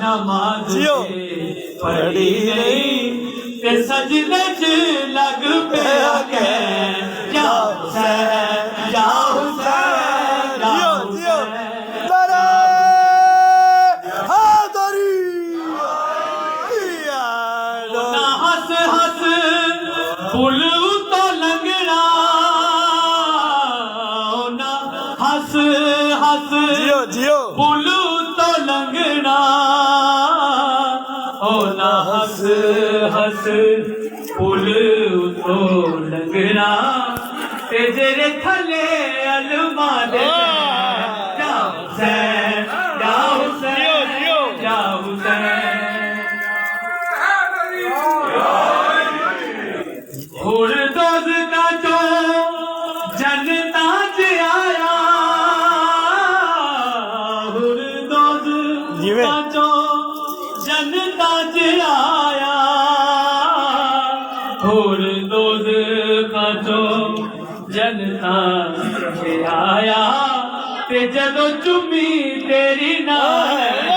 نماز تے پڑھی نہیں تے سجدے چ لگ پیا کہ یا حسین یا حسین یا حسین نہ ہس ہس پل تو لنگنا نہ ہس ہس جیو جیو پل تو لنگنا او نہ ہس ہس پل تو لنگنا تے جڑے تھلے علماء دے یا حسین یا حسین یا حسین ہور دوز کا جو جنتا چ آیا ہور دوز کا جو جنتا چ آیا ہور دوز کا جو جنتا چ آیا تے جدو چمی تیری نال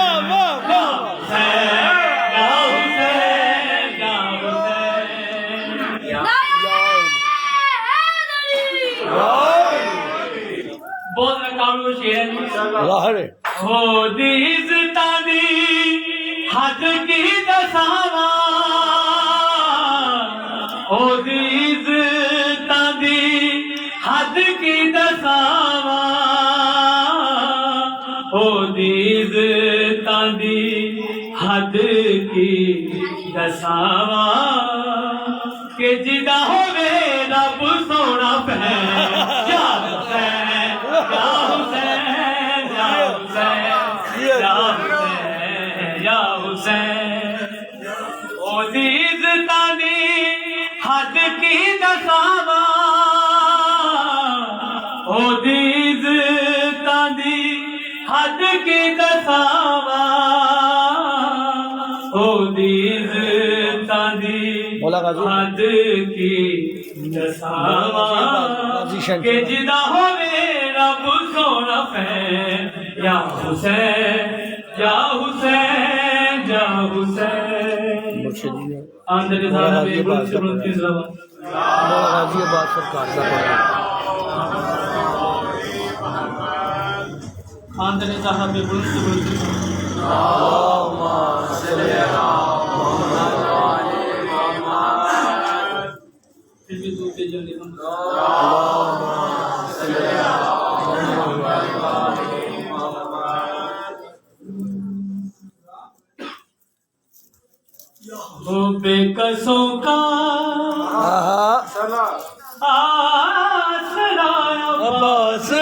بہت کامل شعر ظاہر ہے ہو دیز تانی حد کی دساوا ہو دیز تانی حد کی دساوا ہو دیز تانی حد کی دساوا کہ جدا ہوے رب سونا پہ یا حسین یا حسین یا حسین یا حسین یا حسین او دیز تانی حد کی دساوا او دیز تانی حد کی دساوا او دیز تانی مولا غازی حد کی دساوا کہ جدا ہوے رب سونا پہ یا حسین یا حسین یا حسین مرشدی ہے آندر کے ساتھ میں بلند سے بلند کی زبان مولا غازی آباد سرکار کا پڑھا آندر کے ساتھ میں بلند سے بلند کی زبان پھر بھی دور کے جلدی ہم وہ بے کسوں کا آسرا عباس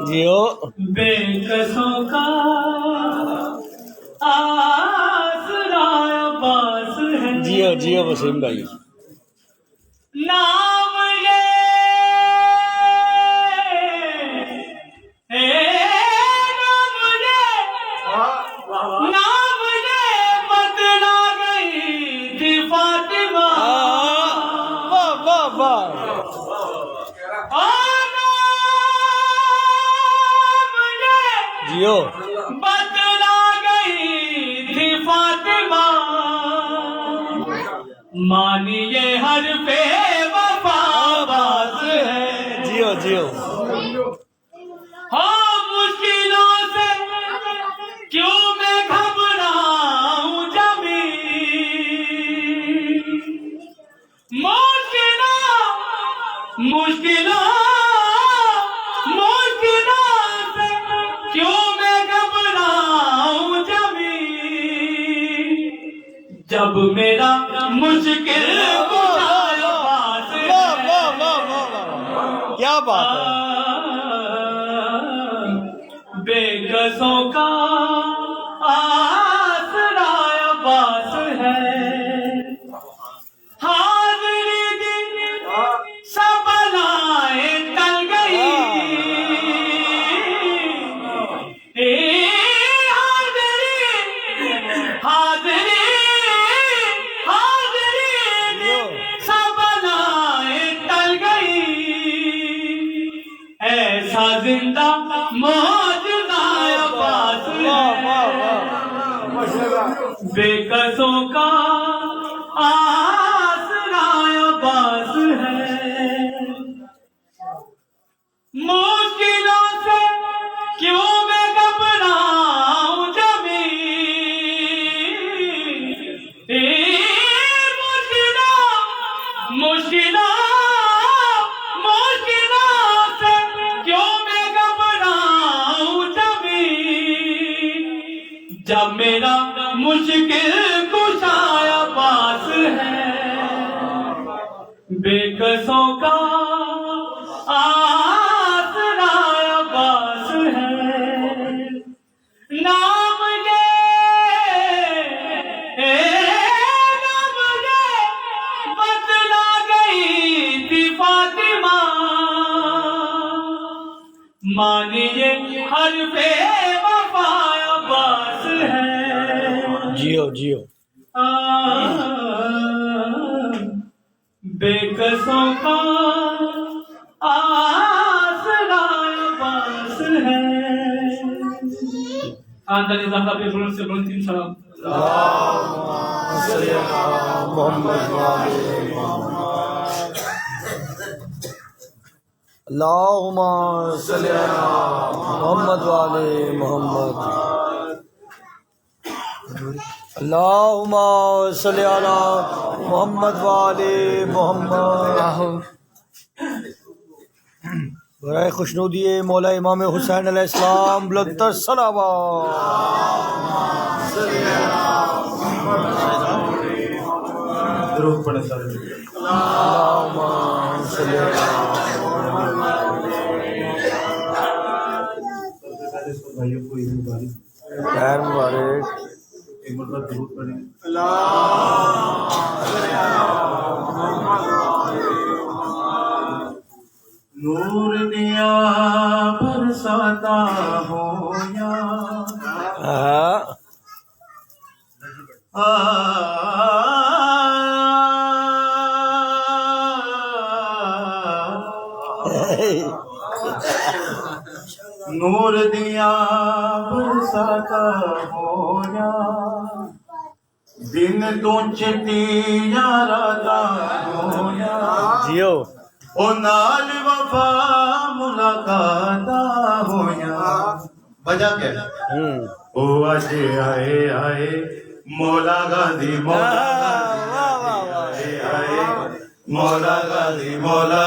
جیو بے کسوں کا آسرا عباس ہے جیو جیو وسیم بھائی نام یہ نام یہ بدلا گئی تھی فاطمہ واہ واہ واہ جیو بدلا گئی تھی فاطمہ مانیے ہر پہ وفا باز ہے جیو جیو ہاں مشکلوں سے کیوں میں گھبراؤں جمی مشکلوں سے کیوں میں گھبراؤں جمی جب میرا مشکل کشا پاس واہ واہ واہ واہ واہ کیا بات ہے بے گزوں کا آسرا عباس ہے حاضری دن سب بلائیں ٹل گئی حاضری سب بلائیں ٹل گئی ایسا زندہ موجودہ عباس ہے بے کسوں کا آسرا عباس ہے مشکلوں سے کیوں میں گھبراؤں جمی مشکلوں سے کیوں میں گھبراؤں جمی جب میرا مشکل کشا عباس ہے بے کسوں کا آسرا عباس ہے نام یہ بدلا گئی تھی فاطمہ مانیے ہر پہ وفا عباس ہے جیو جیو بے کسوں کا آسرا عباس ہے آندانی زہرہ پہ بلند سے بلند تین سلام محمد اللہم صلی علی محمد والے محمد اللہم صلی علی محمد والے محمد برائے خوشنودی مولا امام حسین علیہ السلام بلندتر صلوات درود پڑھیں سارے اللہم صلی علی بھائیوں کو عید مبارک خیر مبارک ایک مرتبہ درود پڑھیں نور دیا برساتا ہو یا نور دیا برساتا ہو یا دن تو چھٹی یاراتا ہو یا جیو او نال وفا ملاقات ہویا بجا کے او اج آئے آئے مولا غازی مولا غازی آئے مولا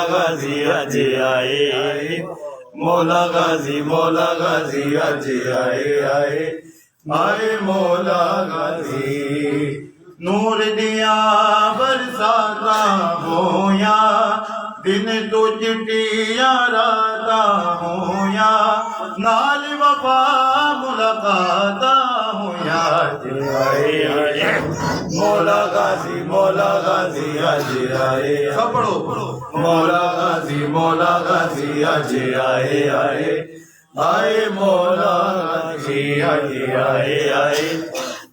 غازی اج آئے آئے مولا غازی اج آئے آئے آئے مولا غازی نور دیا برساتا ہویا بن تو چٹیاں راتا ہوں یا نال وفا ملاقاتا ہوں یا آئے آئے مولا غازی آج آئے سب پڑھو مولا غازی آج آئے آئے آئے مولا غازی آج آئے آئے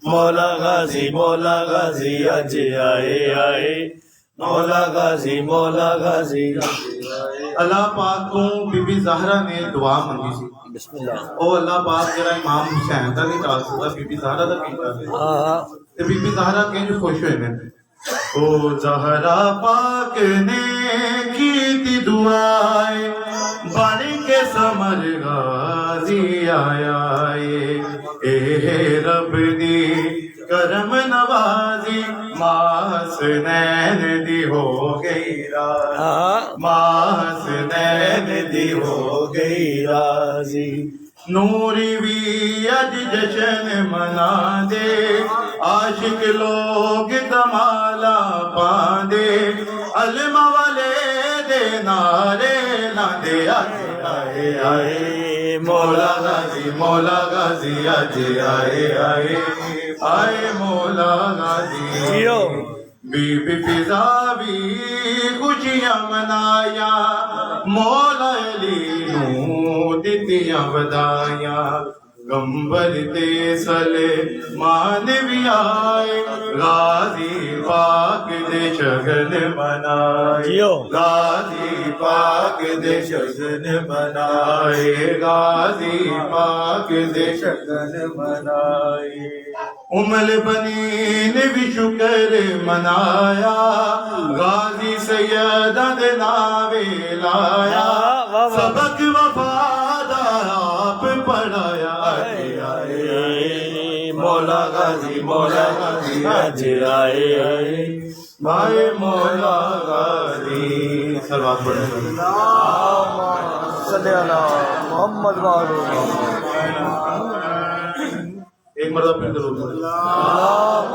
مولا غازی آج آئے آئے مولا غازی اللہ پاک کو بی بی زہرا نے دعا منگی سی بسم اللہ او اللہ پاک جڑا امام حسین دا نہیں ٹال سکتا بی بی زہرا دا کیتا تے بی بی زہرا کہیں جو خوش ہوئے نے او زہرا پاک نے کی دعائیں بن کے سمر غازی آیا اے رب دی کرم نوازی ماس نین دی ہو گئی راضی ماس نین دی ہو گئی راضی نوری بھی اج جشن منا دے عاشق لوگ دمالا پاندے علم والے دے نعرے لاندے آئے آئے مولا غازی آج آئے آئے آئے مولا غازی بی بی فضا بھی خوشیاں منایا مولا علی نو دتیاں بدایاں گمبر تے سلیمان بھی آئے غازی پاک دے شگن منائے غازی پاک دے شگن منائے غازی پاک دے شگن منائے البنین بھی شکر منایا غازی سیدہ دے ناوے لایا سبق وفادہ آپ پڑھایا مولا غازی آج آئے آئے مولا غازی سلوات پڑھیں صلی اللہ محمد ایک مرتبہ پھر درود اللہم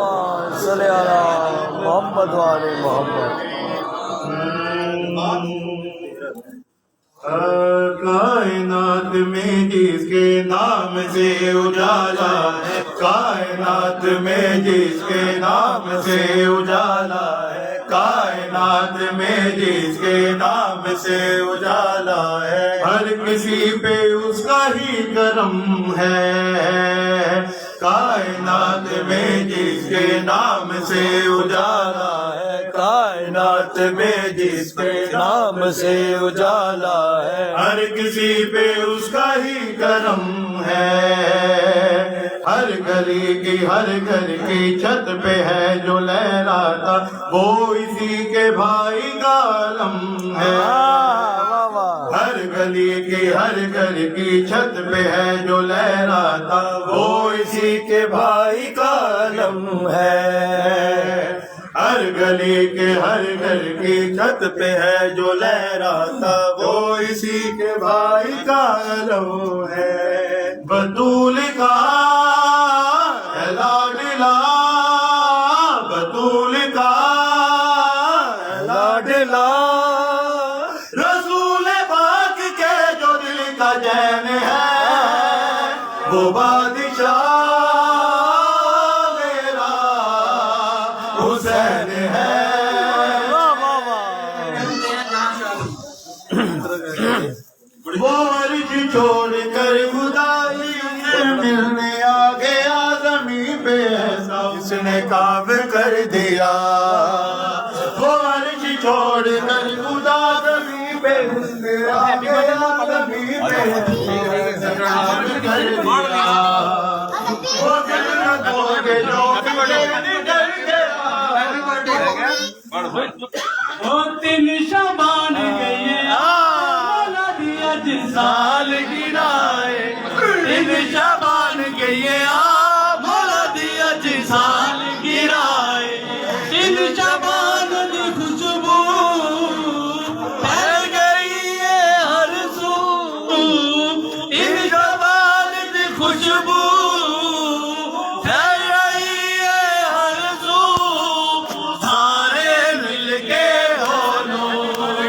صلی اللہ محمد والے محمد کائنات میں جس کے نام سے اجالا ہے کائنات میں جس کے نام سے اجالا ہے کائنات میں جس کے نام سے اجالا ہے ہر کسی پہ اس کا ہی کرم ہے کائنات میں جس کے نام سے اجالا ہے کائنات میں جس کے نام سے اجالا ہے ہر کسی پہ اس کا ہی کرم ہے ہر گلی کی ہر گھر کی چھت پہ ہے جو لہراتا وہ اسی کے بھائی کا علم ہے ہر گلی کی ہر گھر کی چھت پہ ہے جو لہراتا وہ اسی کے بھائی کا علم ہے ہر گلی کے ہر گھر کی چھت پہ ہے جو لہراتا وہ اسی کے بھائی کا علم ہے بطول کا لاڈلا بطول کا لاڈلا رسول پاک کے جو دل کا چین ہے وہ بادشاہ میرا حسین ہے وہ عرش چھوڑ کر خدائی سے ملنے آ گیا زمین پہ ایسا اس نے کام کر دیا وہ عرش چھوڑ کر خدا زمین پہ آ گیا زمین پہ کام کر دیا وہ جنتوں کے لوگ نکل گیا وہ تین شبان گئی سال گرائے ان شبان کے یہ مولا دیا جی سال گرائے ان شبان کی خوشبو پھیل گئی ہے ہر سو ان شبان کی خوشبو پھیل رہی ہے ہر سو سارے مل کے ہو لو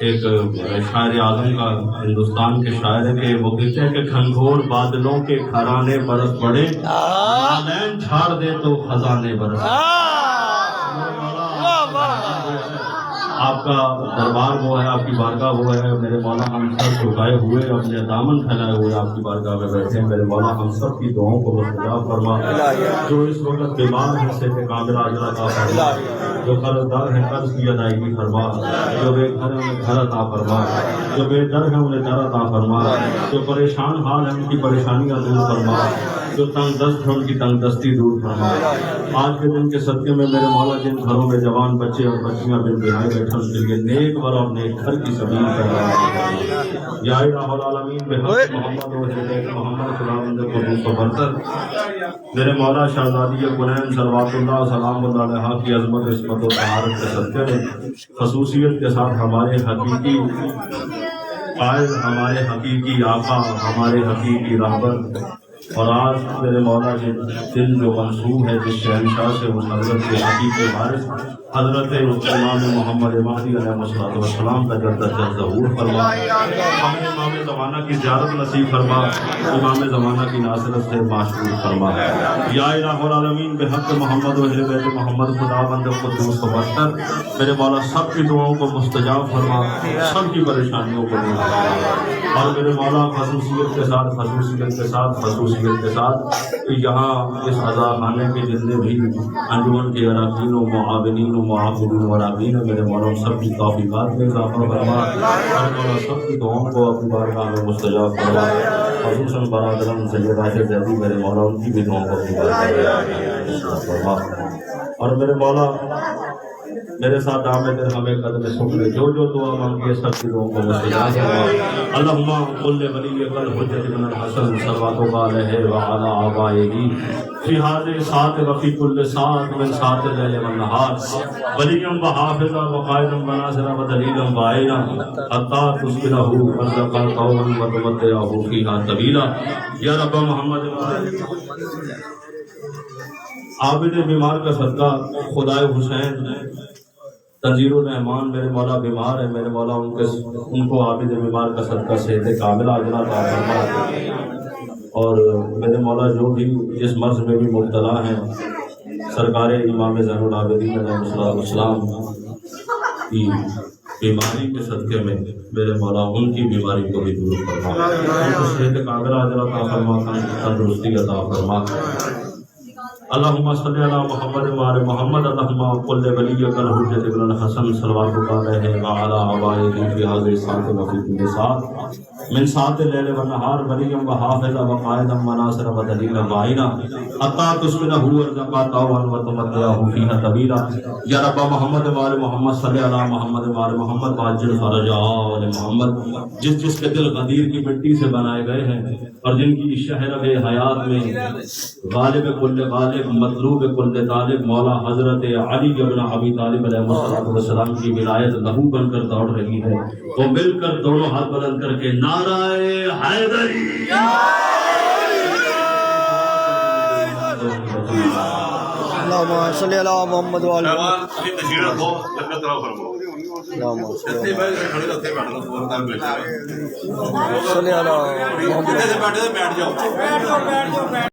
ایک شاعر اعظم کا ہندوستان کے شاعر ہے کہ وہ کہتے ہیں کہ گھنگھور بادلوں کے گھرانے برس پڑے نالین جھاڑ دے تو خزانے برس آپ کا دربار وہ ہے، آپ کی بارگاہ وہ ہے میرے مولا، ہم سب جھکائے ہوئے اپنے دامن پھیلائے ہوئے آپ کی بارگاہ میں بیٹھے ہیں میرے مولا، ہم سب کی دعاؤں کو مستجاب فرما، جو اس وقت بیمار ہیں صحت کاملہ عاجلہ عطا فرما، جو قرض دار ہیں قرض کی ادائیگی فرما، جو بے گھر ہیں انہیں گھر عطا فرما، جو بے در ہیں انہیں در عطا فرما، جو پریشان حال ہیں ان کی پریشانیاں دور فرما، جو تنگ دست ہیں ان کی تنگ دستی دور فرما۔ آج کے دن کے صدقے میں میرے مولا جن گھروں میں جوان بچے اور بچیاں بن بہائے بیٹھے ان کے لیے نیک بر اور نیک گھر کی زمین پیدا یا الہ العالمین بحق محمد و حضرت محمد خداوند قدوس و برتر میرے مولا شہزادی کنین صلوات اللہ سلام اللہ علیہ کی عظمت عصمت و طہارت کے صدقے میں خصوصیت کے ساتھ ہمارے حقیقی قائد، ہمارے حقیقی آقا، ہمارے حقیقی رہبر اور آج میرے مولا کے دل جو منسوب ہے جس شہنشاہ سے اس حضرت کے حقیقی وارث حضرت امام محمد مہدی علیہ السلام کا جلد ظہور فرما، ہمیں امام زمانہ کی زیارت نصیب فرما، امام زمانہ کی ناصرت سے معشور فرما، یا الہ العالمین بحق محمد و اہل بیت محمد خداوند قدوس و برتر میرے مولا سب کی دعاؤں کو مستجاب فرما، سب کی پریشانیوں کو دور فرما، اور میرے مولا خصوصیت کے ساتھ کہ یہاں اس عزا خانے کے جتنے بھی انجمن کے اراکین و معاونین و معاونین و اراکین میرے مولا سب کی توفیقات میں اضافہ فرما، اور مولا سب کی دعاؤں کو اپنی بارگاہ میں مستجاب فرما، خصوصاً برادران سید عاشق زیدی میرے مولا ان کی بھی دعاؤں کو اپنی بارگاہ میں مستجاب فرما، اور میرے مولا میرے ساتھ آمد ہمیں قدم سکھ جو دعا مانگی سب کی دعاؤں کو مستجاب فرما۔ اللہم قل ولی قل حجت بن الحسن صلوات علیہ وعلی آبائہ فی هذه الساعة وفی کل ساعة من ساعات اللیل والنہار ولیا وحافظا وقائدا وناصرا ودلیلا وعینا حتی تسکنہ ارزقا قوما وتمتعہ فیہا طویلا یا رب محمد عابد بیمار کا صدقہ خدائے حسین تنزیر الرحمان میرے مولا بیمار ہے میرے مولا ان کو عابد بیمار کا صدقہ صحت کاملہ عاجلہ عطا فرما، اور میرے مولا جو بھی جس مرض میں بھی مبتلا ہیں سرکار امام زین العابدین علیہ السلام کی بیماری کے صدقے میں میرے مولا ان کی بیماری کو بھی دور فرما، ان کو صحت کاملہ عاجلہ عطا فرما، تندرستی عطا فرما۔ اللہم صلی علی محمد وعلی محمد اللہم قل ولیک الحجۃ ابن الحسن صلوات علیہ وعلی آبائہ فی هذه الساعة وفی کل ساعة من ساعات اللیل والنہار ولیا وحافظا وقائدا وناصرا ودلیلا وعینا حتی تسکنہ ارزقا طوعا وتمتعہ فیہا طویلا یا رب محمد وعلی محمد صلی علی محمد وعلی محمد وعجل فرج آل محمد۔ جس کے دل غدیر کی مٹی سے بنائے گئے ہیں اور جن کی شہر حیات میں غالب کل غالب مطلوب کل طالب مولا حضرت علی بن ابی طالب علیہ السلام کی ولایت لہو بن کر دوڑ رہی ہے، وہ مل کر دونوں ہاتھ بلند کر کے نعرہ حیدری اللہم صلی علی محمد وعلی صلی علی محمد